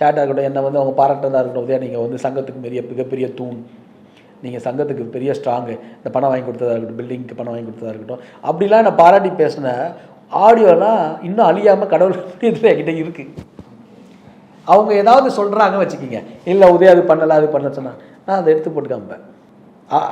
சேட்டாக இருக்கட்டும், என்னை வந்து அவங்க பாராட்டுறதா இருக்கட்டும், உதயா நீங்கள் வந்து சங்கத்துக்கு மிகப்பெரிய தூண், நீங்கள் சங்கத்துக்கு பெரிய ஸ்ட்ராங்கு, இந்த பணம் வாங்கி கொடுத்ததா இருக்கட்டும், பில்டிங்க்கு பணம் வாங்கி கொடுத்ததா இருக்கட்டும், அப்படிலாம் என்னை பாராட்டி பேசின ஆடியோலாம் இன்னும் அழியாமல் கடவுள் இதில் என்கிட்ட இருக்குது. அவங்க ஏதாவது சொல்கிறாங்க வச்சுக்கிங்க, இல்லை உதயா அது பண்ணலை அது பண்ண சொன்னால் நான் அதை எடுத்து போட்டு காமிப்பேன்.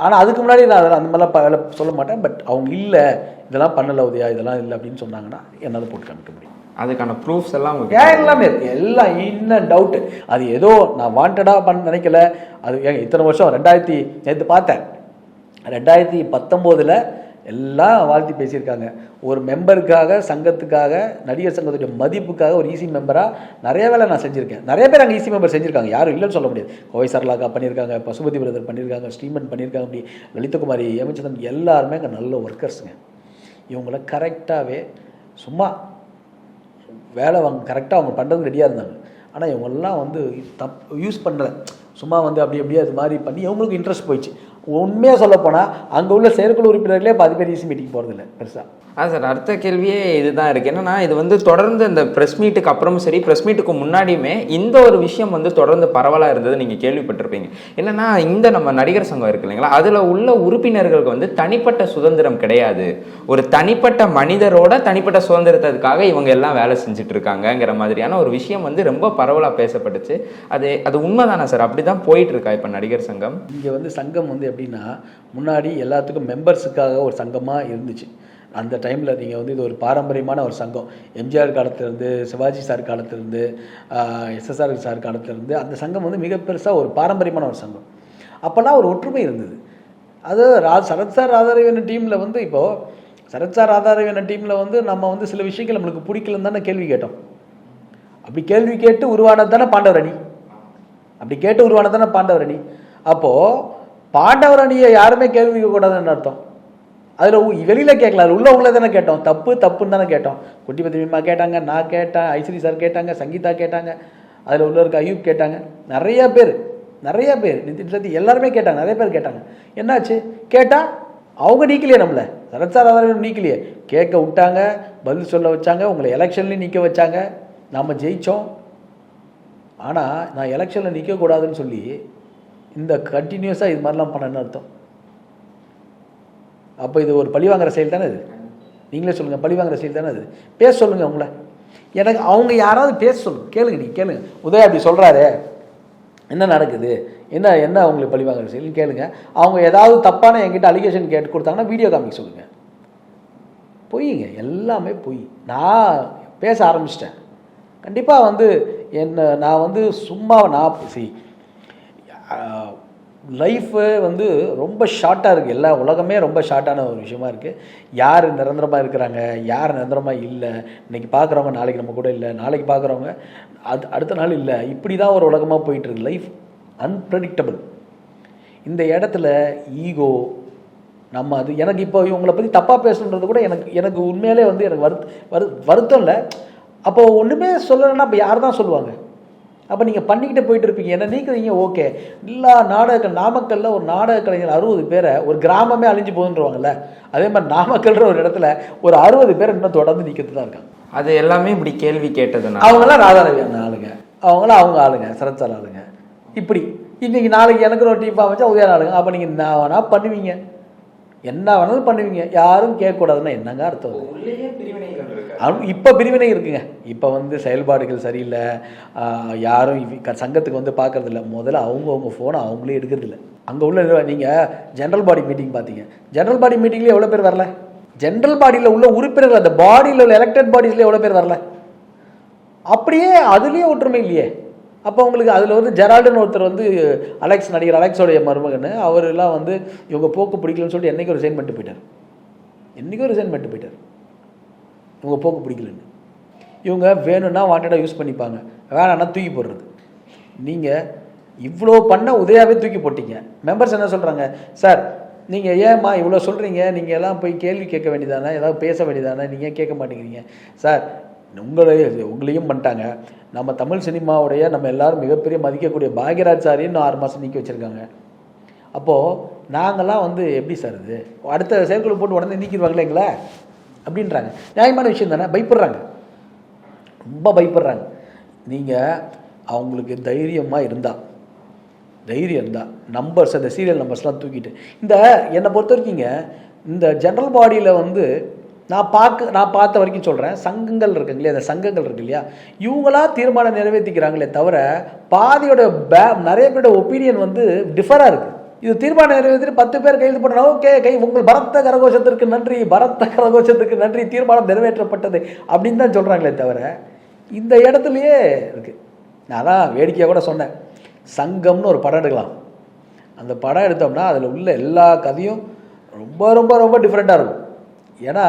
ஆனால் அதுக்கு முன்னாடி நான் அதெல்லாம் அந்த மாதிரிலாம் வேலை சொல்ல மாட்டேன். பட் அவங்க இல்லை இதெல்லாம் பண்ணலை உதயா இதெல்லாம் இல்லை அப்படின்னு சொன்னாங்கன்னா என்னால் போட்டு காமிக்க முடியும். அதுக்கான ப்ரூஃப்ஸ் எல்லாம் எல்லாமே இருக்குது, எல்லாம் இன்னும் டவுட்டு. அது ஏதோ நான் வாண்டடாக பண்ண நினைக்கல. அது இத்தனை வருஷம் நேற்று பார்த்தேன் 2019 எல்லாம் வாழ்த்தி பேசியிருக்காங்க. ஒரு மெம்பருக்காக, சங்கத்துக்காக, நடிகர் சங்கத்துடைய மதிப்புக்காக ஒரு ஈசி மெம்பராக நிறைய வேலை நான் செஞ்சுருக்கேன். நிறைய பேர் அங்கே ஈசி மெம்பர் செஞ்சுருக்காங்க, யாரும் இல்லைன்னு சொல்ல முடியாது. கோவை சரலாக்கா பண்ணியிருக்காங்க, பசுபதி பிரதர் பண்ணியிருக்காங்க, ஸ்ரீமன் பண்ணியிருக்காங்க, அப்படி லலிதகுமாரி, ஏமச்சந்திரன் எல்லாருமே அங்கே நல்ல ஒர்க்கர்ஸுங்க. இவங்கள கரெக்டாகவே சும்மா வேலை கரெக்டாக அவங்க பண்ணுறது ரெடியாக இருந்தாங்க. ஆனால் இவங்கெல்லாம் வந்து யூஸ் பண்ணல, சும்மா வந்து அப்படியே அது மாதிரி பண்ணி இவங்களுக்கு இன்ட்ரெஸ்ட் போயிடுச்சு. உண்மையாக சொல்லப்போனால் அங்கே உள்ள செயற்குழு உறுப்பினர்களே பாதி பேர் ஈசி மீட்டிங் போகிறதில்ல பெருசாக. சார் அடுத்த கேள்வியே இதுதான் இருக்குது. என்னன்னா இது வந்து தொடர்ந்து இந்த ப்ரெஸ் மீட்டுக்கு அப்புறமும் சரி ப்ரெஸ் மீட்டுக்கு முன்னாடியுமே இந்த ஒரு விஷயம் வந்து தொடர்ந்து பரவலாக இருந்தது நீங்கள் கேள்விப்பட்டிருப்பீங்க. என்னன்னா இந்த நம்ம நடிகர் சங்கம் இருக்கு இல்லைங்களா, அதில் உள்ள உறுப்பினர்களுக்கு வந்து தனிப்பட்ட சுதந்திரம் கிடையாது. ஒரு தனிப்பட்ட மனிதரோட தனிப்பட்ட சுதந்திரத்துக்காக இவங்க எல்லாம் வேலை செஞ்சுட்டு இருக்காங்கங்கிற மாதிரியான ஒரு விஷயம் வந்து ரொம்ப பரவலாக பேசப்பட்டுச்சு. அது உண்மைதானா சார்? அப்படி தான் போயிட்டு இருக்கா இப்போ நடிகர் சங்கம்? இங்கே வந்து சங்கம் வந்து எப்படின்னா, முன்னாடி எல்லாத்துக்கும் மெம்பர்ஸுக்காக ஒரு சங்கமாக இருந்துச்சு. அந்த டைமில் நீங்கள் வந்து இது ஒரு பாரம்பரியமான ஒரு சங்கம். எம்ஜிஆர் காலத்திலேருந்து, சிவாஜி சார் காலத்திலேருந்து, எஸ்எஸ்ஆர் சார் காலத்திலேருந்து அந்த சங்கம் வந்து மிக பெருசாக ஒரு பாரம்பரியமான ஒரு சங்கம். அப்போல்லாம் ஒரு ஒற்றுமை இருந்தது. அது சரத் சார் ராதாரவியன் டீமில் வந்து இப்போது சரத் சார் ராதாரவியன் டீமில் வந்து நம்ம வந்து சில விஷயங்கள் நம்மளுக்கு பிடிக்கலன்னு தானே கேள்வி கேட்டோம். அப்படி கேள்வி கேட்டு உருவானது தானே பாண்டவர் அணி. அப்படி கேட்டு உருவானது தானே பாண்டவர் அணி. அப்போது பாண்டவர் அணியை யாருமே கேள்வி கேட்கக்கூடாதுன்னு அர்த்தம். அதில் வெளியில் கேட்கல, அது உள்ளே தானே கேட்டோம். தப்புன்னு தானே கேட்டோம். குட்டி பத்திரிமா கேட்டாங்க, நான் கேட்டேன், ஐஸ்வரி சார் கேட்டாங்க, சங்கீதா கேட்டாங்க, அதில் உள்ள இருக்க ஐயூப் கேட்டாங்க, நிறைய பேர் நிதின் சதி எல்லாருமே கேட்டாங்க, நிறைய பேர் கேட்டாங்க. என்னாச்சு? கேட்டால் அவங்க நீக்கலையே, நம்மளை சரத் சார் ராதாரவியன் நீக்கலையே, கேட்க விட்டாங்க, பதில் சொல்ல வச்சாங்க, உங்களை எலெக்ஷன்லேயும் நிற்க வச்சாங்க, நாம் ஜெயித்தோம். ஆனால் நான் எலெக்ஷனில் நிற்கக்கூடாதுன்னு சொல்லி இந்த கண்டினியூஸாக இது மாதிரிலாம் பண்ணணும்னு அர்த்தம். அப்போ இது ஒரு பழிவாங்கிற செயல் தானே? அது நீங்களே சொல்லுங்கள், பழிவாங்கிற செயல் தானே அது? பேச சொல்லுங்கள் அவங்கள. எனக்கு அவங்க யாராவது பேச சொல்லுங்க, கேளுங்க, நீங்கள் கேளுங்க. உதயா அப்படி சொல்கிறாரு, என்ன நடக்குது, என்ன அவங்களுக்கு பழிவாங்கிற செயல்னு கேளுங்க. அவங்க ஏதாவது தப்பான என்கிட்ட அலிகேஷன் கேட்டு கொடுத்தாங்கன்னா வீடியோ காமிக்க சொல்லுங்கள். பொய்ங்க, எல்லாமே பொய். நான் பேச ஆரம்பிச்சிட்டேன். கண்டிப்பாக வந்து நான் வந்து சும்மா லைஃபு வந்து ரொம்ப ஷார்ட்டாக இருக்குது. எல்லா உலகமே ரொம்ப ஷார்ட்டான ஒரு விஷயமா இருக்குது. யார் நிரந்தரமாக இருக்கிறாங்க, யார் நிரந்தரமாக இல்லை, இன்றைக்கி பார்க்குறவங்க நாளைக்கு நம்ம கூட இல்லை, நாளைக்கு பார்க்குறவங்க அடுத்த நாள் இல்லை. இப்படி தான் ஒரு உலகமாக போயிட்டுருக்கு. Life unpredictable. இந்த இடத்துல ஈகோ நம்ம அது எனக்கு இப்போ இவங்களை பற்றி தப்பாக பேசணுன்றது கூட எனக்கு உண்மையிலே வந்து எனக்கு வருத்தம் இல்லை. அப்போது ஒன்றுமே சொல்லலைன்னா அப்போ யார் தான் சொல்லுவாங்க? அப்போ நீங்கள் பண்ணிக்கிட்டு போயிட்டு இருப்பீங்க, என்ன நீக்கிறீங்க, ஓகே. எல்லா நாமக்கல்லில் ஒரு நாடக கலைஞர் 60 பேரை ஒரு கிராமமே அழிஞ்சு போகுன்றவாங்கல்ல, அதே மாதிரி நாமக்கல்ன்ற ஒரு இடத்துல ஒரு 60 பேர் இன்னும் தொடர்ந்து நிற்கிறது தான் இருக்காங்க. அது எல்லாமே இப்படி கேள்வி கேட்டதுன்னா அவங்களாம் ராதாரவியன் ஆளுங்க, அவங்களாம் அவங்க ஆளுங்க, சரத் சார் ஆளுங்க. இப்படி இன்றைக்கி நாளைக்கு எனக்கு ஒரு டீப்பாக வச்சா உதயா ஆளுங்க. அப்போ நீங்கள் என்ன வேணால் பண்ணுவீங்க, என்ன வேணாலும் பண்ணுவீங்க, யாரும் கேட்கக்கூடாதுன்னா என்னங்க அர்த்தம்? இப்போ பிரிவினை இருக்குங்க. இப்போ வந்து செயல்பாடுகள் சரியில்லை, யாரும் சங்கத்துக்கு வந்து பார்க்கறதில்ல. முதல்ல அவங்கவுங்க ஃபோனை அவங்களே எடுக்கிறதில்ல. அங்கே உள்ள நீங்கள் ஜென்ரல் பாடி மீட்டிங் பார்த்தீங்க, ஜென்ரல் பாடி மீட்டிங்லேயே எவ்வளோ பேர் வரல? ஜென்ரல் பாடியில் உள்ள உறுப்பினர்கள், அந்த பாடியில் உள்ள எலெக்டட் பாடிஸ்லேயே எவ்வளோ பேர் வரல? அப்படியே அதுலேயே ஒற்றுமை இல்லையே. அப்போ உங்களுக்கு அதில் வந்து ஜெரால்டுன்னு ஒருத்தர் வந்து நடிகர் அலெக்ஸோடைய மருமகன், அவரெல்லாம் வந்து இவங்க போக்கு பிடிக்கலன்னு சொல்லிட்டு என்றைக்கு ரிசைன் பண்ணிட்டு போயிட்டார். இவங்க போக்கு பிடிக்கலன்னு. இவங்க வேணும்னா வாண்டடாக யூஸ் பண்ணிப்பாங்க, வேணான்னா தூக்கி போடுறது. நீங்கள் இவ்வளோ பண்ண உதயாவே தூக்கி போட்டீங்க. மெம்பர்ஸ் என்ன சொல்கிறாங்க? சார் நீங்கள் ஏம்மா இவ்வளோ சொல்கிறீங்க, நீங்கள் எல்லாம் போய் கேள்வி கேட்க வேண்டியதானே, ஏதாவது பேச வேண்டியதானே, நீங்கள் கேட்க மாட்டேங்கிறீங்க. சார் உங்களையும் பண்ணிட்டாங்க. நம்ம தமிழ் சினிமாவுடைய நம்ம எல்லோரும் மிகப்பெரிய மதிக்கக்கூடிய பாக்யராஜ் சாரையும் இன்னும் 6 மாதம் நீக்கி வச்சுருக்காங்க. அப்போது நாங்கள்லாம் வந்து எப்படி சார் இது அடுத்த செயற்குழு போட்டு உடனே நீக்கிடுவாங்களே எங்களை அப்படின்றாங்க. நியாயமான விஷயம் தானே? பயப்படுறாங்க, ரொம்ப பயப்படுறாங்க. நீங்கள் அவங்களுக்கு தைரியம் இருந்தால் நம்பர்ஸ், அந்த சீரியல் நம்பர்ஸ்லாம் தூக்கிட்டு என்னை பொறுத்த வரைக்குங்க இந்த ஜென்ரல் பாடியில் வந்து நான் பார்த்த வரைக்கும் சொல்கிறேன், சங்கங்கள் இருக்குங்க இல்லையா, அந்த சங்கங்கள் இருக்கு இல்லையா, இவங்களா தீர்மானம் நிறைவேற்றிக்கிறாங்களே தவிர பாதியோட நிறைய பேரோட ஒப்பீனியன் வந்து டிஃபராக இருக்குது. இது தீர்மானம் நிறைவேற்றி 10 பேர் கைது பண்ணணும், ஓகே உங்கள் பரத்த கரகோஷத்திற்கு நன்றி, தீர்மானம் நிறைவேற்றப்பட்டது அப்படின்னு தான் சொல்கிறாங்களே தவிர இந்த இடத்துலையே இருக்குது. நான் தான் வேடிக்கையாக கூட சொன்னேன், சங்கம்னு ஒரு படம் எடுக்கலாம். அந்த படம் எடுத்தோம்னா அதில் உள்ள எல்லா கதையும் ரொம்ப ரொம்ப ரொம்ப டிஃப்ரெண்ட்டாக இருக்கும். ஏன்னா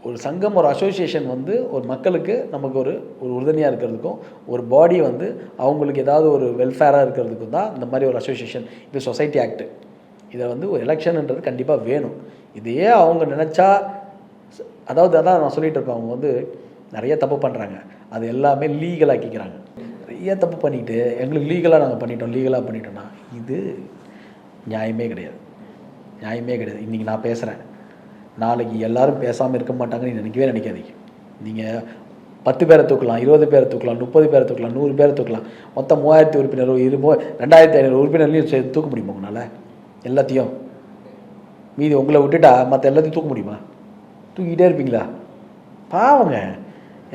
ஒரு சங்கம், ஒரு அசோசியேஷன் வந்து ஒரு மக்களுக்கு நமக்கு ஒரு உறுதுணையாக இருக்கிறதுக்கும், ஒரு பாடி வந்து அவங்களுக்கு ஏதாவது ஒரு வெல்ஃபேராக இருக்கிறதுக்கும் தான் இந்த மாதிரி ஒரு அசோசியேஷன். இது சொசைட்டி ஆக்ட். இதை வந்து ஒரு எலெக்ஷன்ன்றது கண்டிப்பாக வேணும். இதையே அவங்க நினச்சா, அதான் நான் சொல்லிகிட்டு இருப்பேன், அவங்க வந்து நிறைய தப்பு பண்ணுறாங்க, அது எல்லாமே லீகலாக்கிக்கிறாங்க. நிறைய தப்பு பண்ணிவிட்டு எங்களுக்கு லீகலாக நாங்கள் பண்ணிட்டோம்னா இது நியாயமே கிடையாது, நியாயமே கிடையாது. இன்றைக்கி நான் பேசுகிறேன், நாளைக்கு எல்லாரும் பேசாமல் இருக்க மாட்டாங்கன்னு நினைக்கவே நினைக்காதீங்க. நீங்கள் 10 பேரை தூக்கலாம், 20 பேரை தூக்கலாம், 30 பேரை தூக்கலாம், 100 பேரை தூக்கலாம், மொத்தம் 3000 உறுப்பினர் 2500 உறுப்பினர்லையும் சேர்த்து தூக்க முடியுமா உங்களால்? எல்லாத்தையும் மீதி உங்களை விட்டுட்டா மற்ற எல்லாத்தையும் தூக்க முடியுமா? தூக்கிட்டே இருப்பீங்களா? பாவங்க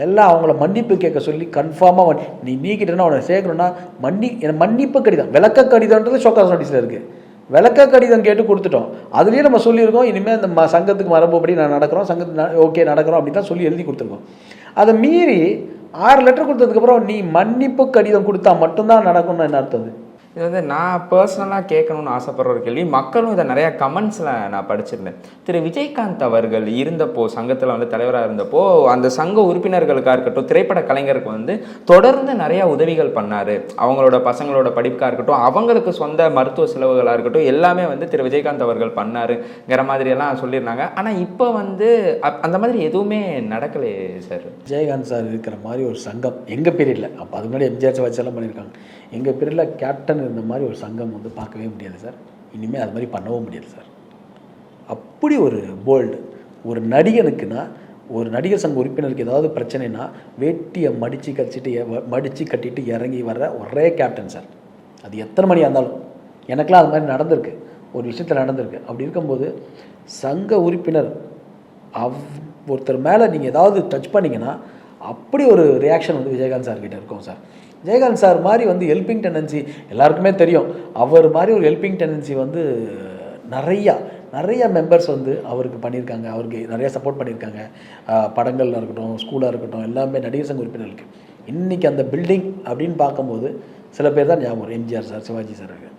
எல்லாம் அவங்கள மன்னிப்பு கேட்க சொல்லி கன்ஃபார்மாக நீ நீக்கிட்டேன்னா அவனை சேர்க்கணுன்னா மன்னிப்பு கடிதம், விளக்க கடிதம்ன்றது ஷோகாஸ் நோட்டீஸில் இருக்குது. விளக்க கடிதம் கேட்டு கொடுத்துட்டோம். அதுலேயே நம்ம சொல்லியிருக்கோம், இனிமேல் இந்த சங்கத்துக்கு மரபுப்படி நான் நடக்கிறோம், சங்கத்துக்கு ஓகே நடக்கிறோம் அப்படின்னு தான் சொல்லி எழுதி கொடுத்துருக்கோம். அதை மீறி 6 லெட்டர் கொடுத்ததுக்கப்புறம் நீ மன்னிப்பு கடிதம் கொடுத்தா மட்டும்தான் நடக்கும்னு என்ன அர்த்தம்? இது வந்து நான் பர்சனலாக கேட்கணும்னு ஆசைப்படுற ஒரு கேள்வி. மக்களும் இதை நிறையா கமெண்ட்ஸில் நான் படிச்சிருந்தேன். திரு விஜயகாந்த் அவர்கள் இருந்தப்போ, சங்கத்தில் வந்து தலைவராக இருந்தப்போ, அந்த சங்க உறுப்பினர்களுக்காக இருக்கட்டும், திரைப்பட கலைஞருக்கு வந்து தொடர்ந்து நிறையா உதவிகள் பண்ணார். அவங்களோட பசங்களோட படிப்புக்காக இருக்கட்டும், அவங்களுக்கு சொந்த மருத்துவ செலவுகளாக இருக்கட்டும், எல்லாமே வந்து திரு விஜயகாந்த் அவர்கள் பண்ணாருங்கிற மாதிரியெல்லாம் சொல்லியிருந்தாங்க. ஆனால் இப்போ வந்து அந்த மாதிரி எதுவுமே நடக்கலையே சார். விஜயகாந்த் சார் இருக்கிற மாதிரி ஒரு சங்கம் எங்கள் பீரியடில், அப்போ அது முன்னாடி எம்ஜிஆர் வச்செல்லாம் பண்ணியிருக்காங்க, எங்கள் பீரியடில் கேப்டன் இருந்த மாதிரி ஒரு சங்கம் வந்து பார்க்கவே முடியாது சார். இனிமேல் அது மாதிரி பண்ணவும் முடியாது சார். அப்படி ஒரு போல்டு ஒரு நடிகனுக்குன்னா, ஒரு நடிகர் சங்க உறுப்பினருக்கு ஏதாவது பிரச்சனைனா வேட்டியை மடித்து கட்டிட்டு இறங்கி வர்ற ஒரே கேப்டன் சார். அது எத்தனை மணியாக இருந்தாலும். எனக்கெலாம் அது மாதிரி நடந்திருக்கு, ஒரு விஷயத்தில் நடந்திருக்கு. அப்படி இருக்கும்போது சங்க உறுப்பினர் ஒருத்தர் மேலே நீங்கள் ஏதாவது டச் பண்ணிங்கன்னா அப்படி ஒரு ரியாக்ஷன் வந்து விஜயகாந்த் சார்கிட்ட இருக்கும் சார். விஜயகாந்த் சார் மாதிரி வந்து ஹெல்பிங் டெண்டன்சி எல்லாருக்குமே தெரியும். அவர் மாதிரி ஒரு ஹெல்பிங் டெண்டன்சி வந்து நிறையா மெம்பர்ஸ் வந்து அவருக்கு பண்ணியிருக்காங்க, அவருக்கு நிறையா சப்போர்ட் பண்ணியிருக்காங்க. படங்கள்லாம் இருக்கட்டும், ஸ்கூலாக இருக்கட்டும், எல்லாமே நடிகர் சங்க உறுப்பினர்களுக்கு. இன்றைக்கி அந்த பில்டிங் அப்படின்னு பார்க்கும்போது சில பேர் தான் ஞாபகம், எம்ஜிஆர் சார், சிவாஜி சார் இருக்கு.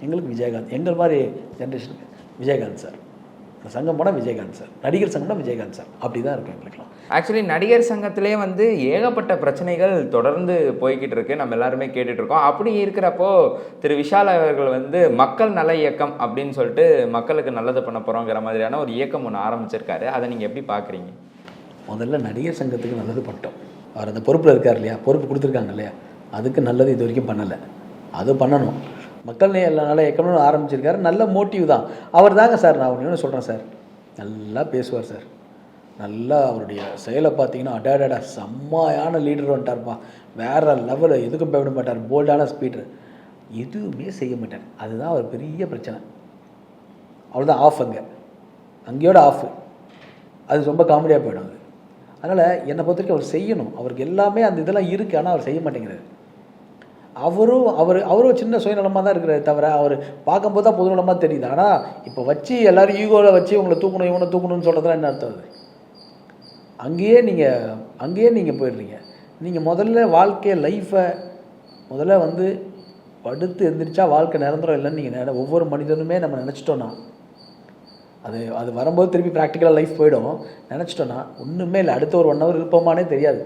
எங்களுக்கு விஜயகாந்த், எங்கள் மாதிரி ஜென்ரேஷனுக்கு விஜயகாந்த் சார். சங்கம் போனால் விஜயகாந்த் சார், நடிகர் சங்கம்னா விஜயகாந்த் சார், அப்படி தான் இருக்கும் எங்களுக்குலாம். ஆக்சுவலி நடிகர் சங்கத்திலே வந்து ஏகப்பட்ட பிரச்சனைகள் தொடர்ந்து போய்கிட்டு இருக்கு, நம்ம எல்லாருமே கேட்டுட்டு இருக்கோம். அப்படி இருக்கிறப்போ திரு விஷால் அவர்கள் வந்து மக்கள் நல இயக்கம் அப்படின்னு சொல்லிட்டு மக்களுக்கு நல்லது பண்ண போகிறோங்கிற மாதிரியான ஒரு இயக்கம் ஒன்று ஆரம்பிச்சிருக்காரு. அதை நீங்கள் எப்படி பார்க்குறீங்க? முதல்ல நடிகர் சங்கத்துக்கு நல்லது பண்ணிட்டோம். அவர் அந்த பொறுப்பில் இருக்கார் இல்லையா, பொறுப்பு கொடுத்துருக்காங்க இல்லையா, அதுக்கு நல்லது இது வரைக்கும் பண்ணலை. அது பண்ணணும். மக்கள் நல்ல இயக்கம்னு ஆரம்பிச்சிருக்காரு, நல்ல மோட்டிவ் தான். அவர் தாங்க சார், நான் ஒன்று சொல்கிறேன் சார், நல்லா பேசுவார் சார், நல்லா அவருடைய செயலை பார்த்தீங்கன்னா அடாடா செம்மையான லீடர் வந்துட்டார்ப்பா, வேறு லெவலில், எதுக்கும் போய்விட மாட்டார், போல்டான ஸ்பீடர், எதுவுமே செய்ய மாட்டார். அதுதான் அவர் பெரிய பிரச்சனை. அவ்வளோதான் ஆஃப், அங்கேயோட ஆஃப். அது ரொம்ப காமெடியாக போயிடும் அது. அதனால் என்னை பொறுத்த வரைக்கும் அவர் செய்யணும், அவருக்கு எல்லாமே அந்த இதெல்லாம் இருக்குது, ஆனால் அவர் செய்ய மாட்டேங்கிறார். அவரும் சின்ன சுயநலமாக தான் இருக்கிறாரு தவிர, அவர் பார்க்கும்போது தான் பொதுநலமாக தெரியுது. ஆனால் இப்போ வச்சு எல்லோரும் ஈகோவில் வச்சு உங்களை தூக்கணும் இவனை தூக்கணும்னு சொல்கிறதுலாம் என்ன அர்த்தம்? அது அங்கேயே நீங்கள் போயிடுறீங்க. நீங்கள் முதல்ல வாழ்க்கையை லைஃப்பை முதல்ல வந்து படுத்து எந்திரிச்சா வாழ்க்கை நிரந்தரம் இல்லைன்னு நீங்கள் ஒவ்வொரு மனிதனுமே நம்ம நினச்சிட்டோன்னா, அது வரும்போது திருப்பி ப்ராக்டிக்கலாக லைஃப் போயிடும். நினச்சிட்டோன்னா ஒன்றுமே இல்லை, அடுத்த ஒரு 1 hour இருப்போமானே தெரியாது.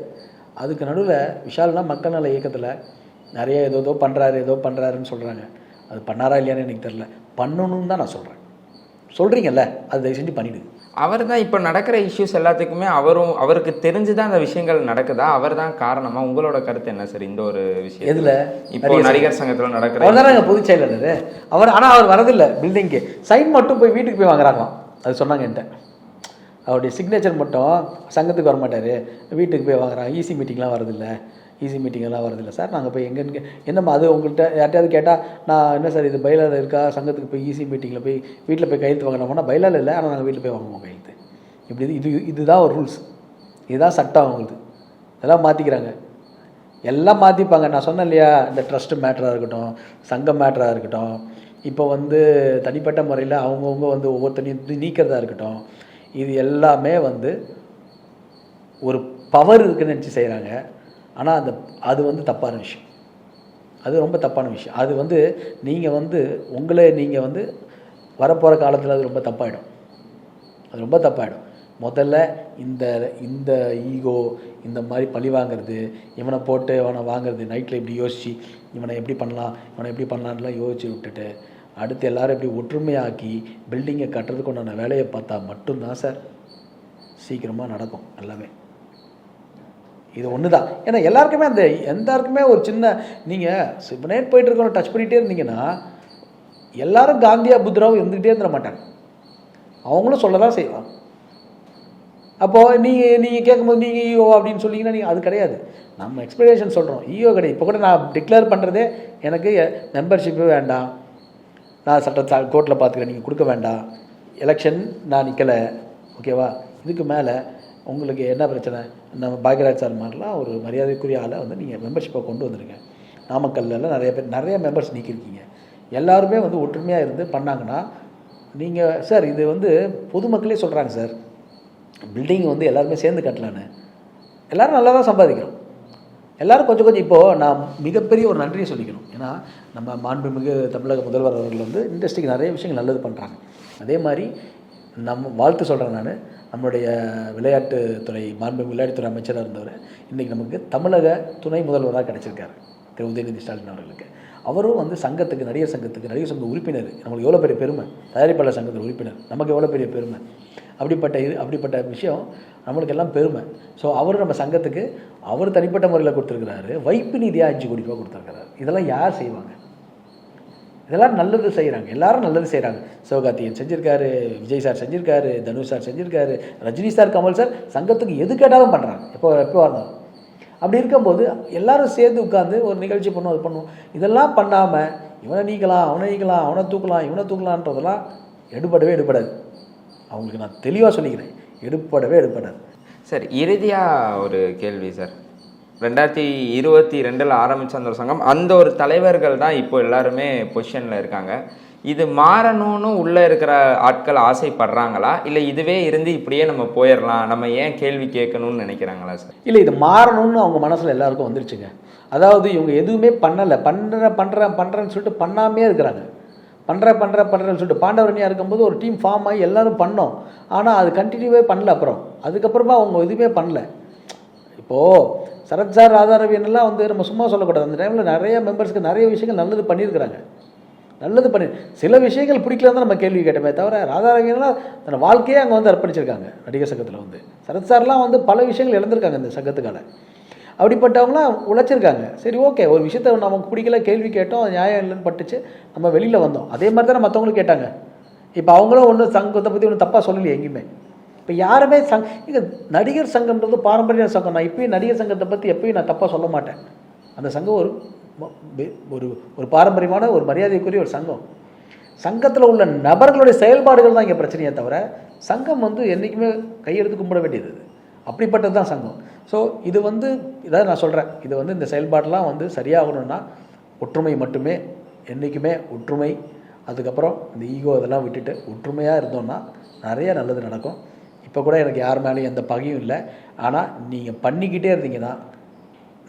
அதுக்கு நடுவில் விஷால்னா மக்கள் நல இயக்கத்தில் நிறைய ஏதோ பண்ணுறாருன்னு சொல்கிறாங்க. அது பண்ணாரா இல்லையான்னு எனக்கு தெரில. பண்ணணும்னு தான் நான் சொல்கிறேன். சொல்கிறீங்கல்ல, அது தயவு செஞ்சு பண்ணிவிடுங்க. அவர் தான் இப்போ நடக்கிற இஷ்யூஸ் எல்லாத்துக்குமே அவருக்கு தெரிஞ்சு தான் அந்த விஷயங்கள் நடக்குதா? அவர் தான் காரணமாக? உங்களோட கருத்து என்ன சார் இந்த ஒரு விஷயம்? எதில்? இப்போ நடிகர் சங்கத்தில் நடக்கிற அவர் தானே பொதுச் செயலாளர். ஆனால் அவர் வரதில்லை பில்டிங்க்கு, சைன் மட்டும் போய் வீட்டுக்கு போய் வாங்குறாங்களாம். அது சொன்னாங்க என்கிட்ட. அவருடைய சிக்னேச்சர் மட்டும் சங்கத்துக்கு வரமாட்டார், வீட்டுக்கு போய் வாங்குறாங்க. ஈசி மீட்டிங்லாம் வரதில்லை சார். நாங்கள் போய் எங்கன்னு என்னம்மா அது உங்கள்கிட்ட யார்ட்டையாவது கேட்டால், நான் என்ன சார் இது பைலாவில் இருக்கா, சங்கத்துக்கு போய் ஈசி மீட்டிங்கில் போய் வீட்டில் போய் கையெழுத்து வாங்கினோம்னா பைலாவில் இல்லை, ஆனால் நாங்கள் வீட்டில் போய் வாங்குவோம் கையெழுத்து. இப்படி இதுதான் ஒரு ரூல்ஸ், இதுதான் சட்டம். அவங்களுக்கு இதெல்லாம் மாற்றிக்கிறாங்க, எல்லாம் மாற்றிப்பாங்க. நான் சொன்னேன் இல்லையா, இந்த ட்ரஸ்ட்டு மேட்டராக இருக்கட்டும், சங்கம் மேட்டராக இருக்கட்டும், இப்போ வந்து தனிப்பட்ட முறையில் அவங்கவுங்க வந்து ஒவ்வொருத்தனையும் நீக்கிறதா இருக்கட்டும், இது எல்லாமே வந்து ஒரு பவர் இருக்குன்னு நினச்சி செய்கிறாங்க. ஆனால் அது வந்து தப்பான விஷயம், அது ரொம்ப தப்பான விஷயம். அது வந்து நீங்கள் வந்து நீங்கள் வந்து வரப்போகிற காலத்தில் அது ரொம்ப தப்பாயிடும். முதல்ல இந்த ஈகோ, இந்த மாதிரி பழி வாங்கிறது, இவனை போட்டு அவனை வாங்கிறது, நைட்டில் இப்படி யோசித்து இவனை எப்படி பண்ணலான்லாம் யோசித்து விட்டுட்டு அடுத்து எல்லோரும் எப்படி ஒற்றுமையாக்கி பில்டிங்கை கட்டுறதுக்கு உண்டான வேலையை பார்த்தா மட்டும்தான் சார் சீக்கிரமாக நடக்கும் எல்லாமே. இது ஒன்று தான். ஏன்னா எல்லாருக்குமே ஒரு சின்ன, நீங்கள் இப்போ நேட் போயிட்டுருக்கோம் டச் பண்ணிகிட்டே இருந்தீங்கன்னா எல்லாரும் காந்தியா புத்தராவும் இருந்துகிட்டே இருந்துட மாட்டாங்க, அவங்களும் சொல்ல தான் செய்வாங்க. அப்போது நீங்கள் கேட்கும்போது நீங்கள் ஈஓ அப்படின்னு சொன்னீங்கன்னா நீங்கள் அது கிடையாது. நம்ம எக்ஸ்பிளேஷன் சொல்கிறோம், ஈஓ கிடையாது. இப்போ கூட நான் டிக்ளேர் பண்ணுறதே எனக்கு மெம்பர்ஷிப்பே வேண்டாம், நான் சட்ட கோர்ட்டில் பார்த்துக்கிறேன், நீங்கள் கொடுக்க வேண்டாம், எலெக்ஷன் நான் நிற்கலை, ஓகேவா, இதுக்கு மேலே உங்களுக்கு என்ன பிரச்சனை, நம்ம பாக்யராஜ் சார் மாதிரிலாம் ஒரு மரியாதைக்குரிய ஆளை வந்து நீங்கள் மெம்பர்ஷிப்பை கொண்டு வந்துருங்க. நாமக்கல்லில் நிறைய மெம்பர்ஸ் நீக்கியிருக்கீங்க, எல்லாருமே வந்து ஒற்றுமையாக இருந்து பண்ணாங்கன்னா நீங்கள் சார் இது வந்து பொதுமக்களே சொல்கிறாங்க சார், பில்டிங் வந்து எல்லாருமே சேர்ந்து கட்டலான்னு. எல்லோரும் நல்லா தான் சம்பாதிக்கிறோம், எல்லோரும் கொஞ்சம் கொஞ்சம். இப்போது நான் மிகப்பெரிய ஒரு நன்றியை சொல்லிக்கணும். ஏன்னா நம்ம மாண்புமிகு தமிழக முதல்வர் அவர்கள் வந்து இண்டஸ்ட்ரிக்கு நிறைய விஷயங்கள் நல்லது பண்ணுறாங்க. அதே மாதிரி நம்ம வாழ்த்து சொல்கிறேன் நான், நம்மளுடைய விளையாட்டுத்துறை மாண்புமிகு விளையாட்டுத்துறை அமைச்சராக இருந்தவர் இன்றைக்கி நமக்கு தமிழக துணை முதல்வராக கிடச்சிருக்காரு திரு உதயநிதி ஸ்டாலின் அவர்களுக்கு. அவரும் வந்து சங்கத்துக்கு, நடிகர் சங்க உறுப்பினர், நம்மளுக்கு எவ்வளோ பெரிய பெருமை, தயாரிப்பாளர் சங்கத்தில் உறுப்பினர், நமக்கு எவ்வளோ பெரிய பெருமை. அப்படிப்பட்ட விஷயம் நம்மளுக்கு எல்லாம் பெருமை. ஸோ அவர் நம்ம சங்கத்துக்கு அவர் தனிப்பட்ட முறையில் கொடுத்துருக்கிறாரு, வைப்பு நிதியாக 5 கோடி ரூபா கொடுத்துருக்கிறாரு. இதெல்லாம் யார் செய்வாங்க? இதெல்லாம் நல்லது செய்கிறாங்க, எல்லாரும் நல்லது செய்கிறாங்க. சிவகார்த்திகேயன் செஞ்சுருக்காரு, விஜய் சார் செஞ்சுருக்காரு, தனுஷ் சார் செஞ்சுருக்காரு, ரஜினி சார், கமல் சார் சங்கத்துக்கு எது கேட்டாலும் பண்ணுறாங்க, எப்போ இருந்தாலும். அப்படி இருக்கும்போது எல்லாரும் சேர்ந்து உட்காந்து ஒரு நிகழ்ச்சி பண்ணுவோம், அது பண்ணுவோம். இதெல்லாம் பண்ணாமல் இவனை நீக்கலாம், அவனை தூக்கலான்றதெல்லாம் எடுபடாது. அவங்களுக்கு நான் தெளிவாக சொல்லிக்கிறேன், எடுப்படாது. சார், இறுதியாக ஒரு கேள்வி சார். 2022 ஆரம்பித்த அந்த ஒரு சங்கம், அந்த ஒரு தலைவர்கள் தான் இப்போ எல்லாருமே பொசிஷனில் இருக்காங்க. இது மாறணும்னு உள்ளே இருக்கிற ஆட்கள் ஆசைப்படுறாங்களா, இல்லை இதுவே இருந்து இப்படியே நம்ம போயிடலாம், நம்ம ஏன் கேள்வி கேட்கணும்னு நினைக்கிறாங்களா சார்? இல்லை, இது மாறணும்னு அவங்க மனசில் எல்லாருக்கும் வந்துருச்சுங்க. அதாவது இவங்க எதுவுமே பண்ணலை, பண்ணுறேன்னு சொல்லிட்டு பண்ணாமே இருக்கிறாங்க. பண்ணுறேன்னு சொல்லிட்டு பாண்டவரணியாக இருக்கும்போது ஒரு டீம் ஃபார்ம் ஆகி எல்லோரும் பண்ணோம், ஆனால் அது கண்டினியூவே பண்ணல. அதுக்கப்புறமா அவங்க எதுவுமே பண்ணல. இப்போது சரத் சார், ராதாரவியன்லாம் வந்து நம்ம சும்மா சொல்லக்கூடாது. அந்த டைமில் நிறைய மெம்பர்ஸ்க்கு நிறைய விஷயங்கள் நல்லது பண்ணியிருக்கிறாங்க. சில விஷயங்கள் பிடிக்கலன்னு தான் நம்ம கேள்வி கேட்டோமே தவிர, ராதாரவியன்லாம் தன் வாழ்க்கையே அங்கே வந்து அர்ப்பணிச்சிருக்காங்க நடிகர் சங்கத்தில். வந்து சரத் சார்லாம் வந்து பல விஷயங்கள் இழந்திருக்காங்க இந்த சங்கத்துக்கான. அப்படிப்பட்டவங்களாம் உழைச்சிருக்காங்க. சரி, ஓகே, ஒரு விஷயத்தை நமக்கு பிடிக்கல, கேள்வி கேட்டோம், அது நியாயம் இல்லைன்னு பட்டுச்சு, நம்ம வெளியில் வந்தோம். அதே மாதிரி தானே மற்றவங்களும் கேட்டாங்க. இப்போ அவங்களும் ஒன்றும் சங்கத்தை பற்றி ஒன்றும் தப்பாக சொல்லலையே எங்கேயுமே. இப்போ யாருமே இங்கே நடிகர் சங்கம்ன்றது பாரம்பரிய சங்கம். நான் இப்போயும் நடிகர் சங்கத்தை பற்றி எப்பயும் நான் தப்பாக சொல்ல மாட்டேன். அந்த சங்கம் ஒரு பாரம்பரியமான ஒரு மரியாதைக்குரிய ஒரு சங்கம். சங்கத்தில் உள்ள நபர்களுடைய செயல்பாடுகள் தான் இங்கே பிரச்சனையே தவிர, சங்கம் வந்து என்றைக்குமே கையெடுத்து கும்பிட வேண்டியது. அப்படிப்பட்டது தான் சங்கம். ஸோ இது வந்து இதாவது நான் சொல்கிறேன், இது வந்து இந்த செயல்பாடெலாம் வந்து சரியாகணும்னா ஒற்றுமை மட்டுமே, என்றைக்குமே ஒற்றுமை. அதுக்கப்புறம் இந்த ஈகோ அதெல்லாம் விட்டுட்டு ஒற்றுமையாக இருந்தோம்னா நிறைய நல்லது நடக்கும். இப்போ கூட எனக்கு யார் மேலேயும் எந்த பகையும் இல்லை. ஆனால் நீங்கள் பண்ணிக்கிட்டே இருந்தீங்கன்னா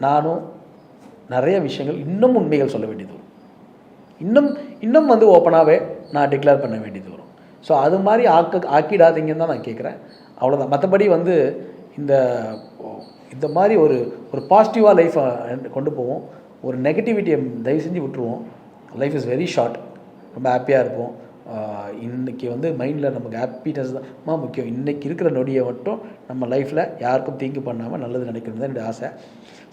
நானும் நிறைய விஷயங்கள், இன்னும் உண்மைகள் சொல்ல வேண்டியது வரும், இன்னும் வந்து ஓப்பனாகவே நான் டிக்ளேர் பண்ண வேண்டியது வரும். ஸோ அது மாதிரி ஆக்கிடாதீங்கன்னு தான் நான் கேட்குறேன். அவ்வளோதான். மற்றபடி வந்து இந்த மாதிரி ஒரு பாசிட்டிவாக லைஃப்பை கொண்டு போவோம். ஒரு நெகட்டிவிட்டியை தயவு செஞ்சு விட்டுருவோம். Life is very short. ரொம்ப ஹாப்பியாக இருப்போம். இன்றைக்கி வந்து மைண்டில் நமக்கு ஹாப்பினஸ் தான் முக்கியம். இன்றைக்கி இருக்கிற நொடியை மட்டும் நம்ம லைஃப்பில் யாருக்கும் தீங்கு பண்ணாமல் நல்லது நினைக்கிறது தான் என்னுடைய ஆசை.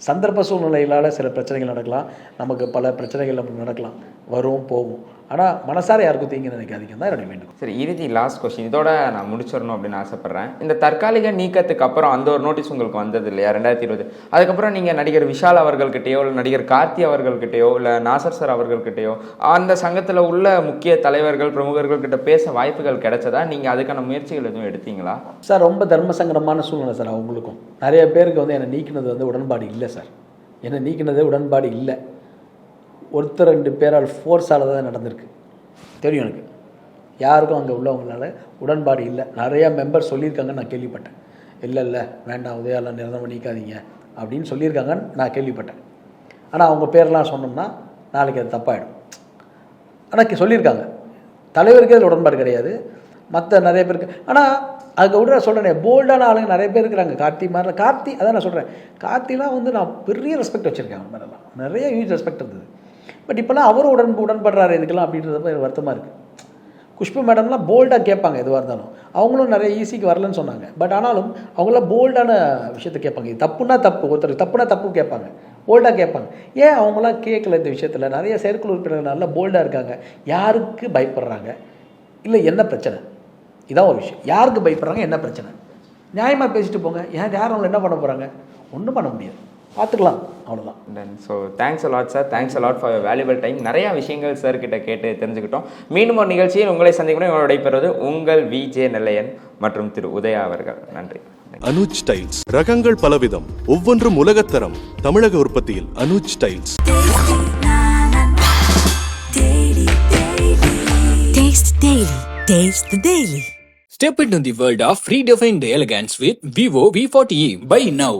சந்தர்ப்ப சூழ்நிலைகளால் சில பிரச்சனைகள் நடக்கலாம், நமக்கு பல பிரச்சனைகள் நமக்கு நடக்கலாம், வரும் போகும். ஆனால் மனசார யாருக்கும் தீங்கு நினைக்காதீங்க தான் என்னுடைய வேண்டும். சரி, இறுதி லாஸ்ட் கொஸ்டின், இதோட நான் முடிச்சிடணும் அப்படின்னு ஆசைப்பட்றேன். இந்த தற்காலிக நீக்கத்துக்கு அப்புறம் அந்த ஒரு நோட்டீஸ் உங்களுக்கு வந்தது இல்லையா 2020? அதுக்கப்புறம் நீங்கள் நடிகர் விஷால் அவர்கள்கிட்டயோ, இல்லை நடிகர் கார்த்தி அவர்கள்கிட்டயோ, இல்லை நாசர் சார் அவர்கள்கிட்டயோ, அந்த சங்கத்தில் உள்ள முக்கிய தலைவர்கள் பிரமுகர்கள் கிட்ட பேச வாய்ப்புகள் கிடைச்சதா? நீங்கள் அதுக்கான முயற்சிகள் எதுவும் எடுத்தீங்களா? சார், ரொம்ப தர்ம சங்கடமான சூழ்நிலை சார். அவங்களுக்கும் நிறைய பேருக்கு வந்து என்னை நீக்கினது வந்து உடன்பாடு இல்லை சார். என்னை நீக்கினது உடன்பாடு இல்லை. ஒருத்தர் 2 பேரால் ஃபோர்ஸால் தான் நடந்திருக்கு, தெரியும் எனக்கு. யாருக்கும் அங்கே உள்ளவங்களால உடன்பாடு இல்லை. நிறையா மெம்பர் சொல்லியிருக்காங்கன்னு நான் கேள்விப்பட்டேன். இல்லை வேண்டாம், உதயாலாம் நிரந்தரம் நீக்காதீங்க அப்படின்னு சொல்லியிருக்காங்கன்னு நான் கேள்விப்பட்டேன். ஆனால் அவங்க பேரெலாம் சொன்னோம்னா நாளைக்கு அது தப்பாயிடும். ஆனால் சொல்லியிருக்காங்க. தலைவருக்கே அதில் உடன்பாடு கிடையாது, மற்ற நிறைய பேருக்கு. ஆனால் அதுக்கு விட சொல்கிறேன், போல்டான ஆளுங்க நிறைய பேர் இருக்கிறாங்க. கார்த்தி அதான் நான் சொல்கிறேன், கார்த்திலாம் வந்து நான் பெரிய ரெஸ்பெக்ட் வச்சுருக்கேன். அவன் மேலாம் நிறைய ஹியூஜ் ரெஸ்பெக்ட் இருந்தது. பட் இப்போலாம் அவரும் உடன்படுறாரு இதுக்கெல்லாம் அப்படின்றத வருத்தமாக இருக்குது. குஷ்பு மேடம்லாம் போல்டாக கேட்பாங்க எதுவாக இருந்தாலும். அவங்களும் நிறைய ஈஸிக்கு வரலன்னு சொன்னாங்க. பட் ஆனாலும் அவங்களாம் போல்டான விஷயத்தை கேட்பாங்க. இது தப்புனா தப்பு, ஒருத்தர் தப்புனா தப்பு கேட்பாங்க. போல்டாக கேட்பாங்க. ஏன் அவங்களாம் கேட்கல இந்த விஷயத்தில்? நிறைய செயற்குழு உறுப்பினர்கள் நல்லா போல்டாக இருக்காங்க. யாருக்கு பயப்படுறாங்க? இல்லை என்ன பிரச்சனை? இதான் ஒரு விஷயம். யாருக்கு பயப்படுறாங்க, என்ன பிரச்சனை? நியாயமாக பேசிட்டு போங்க. யார் அவங்களை என்ன பண்ண போகிறாங்க? ஒன்றும் பண்ண முடியாது, பார்த்துக்கலாம், அவ்வளோதான். Done. So thanks a lot sir, thanks a lot for valuable time. நிறையா விஷயங்கள் சார் கிட்ட கேட்டு தெரிஞ்சுக்கிட்டோம். மீண்டும் ஒரு நிகழ்ச்சியில் உங்களை சந்திக்கணும். உங்களோட விடைபெறுவது உங்கள் விஜே நெல்லையன் மற்றும் திரு உதயா அவர்கள். நன்றி. அனுஜ் டைல்ஸ் ரகங்கள் பலவிதம், ஒவ்வொன்றும் உலகத்தரம். தமிழக உற்பத்தியில் Anuj tiles. Taste Daily. Taste the Daily. Step into the world of redefined elegance with Vivo V40e. Buy now.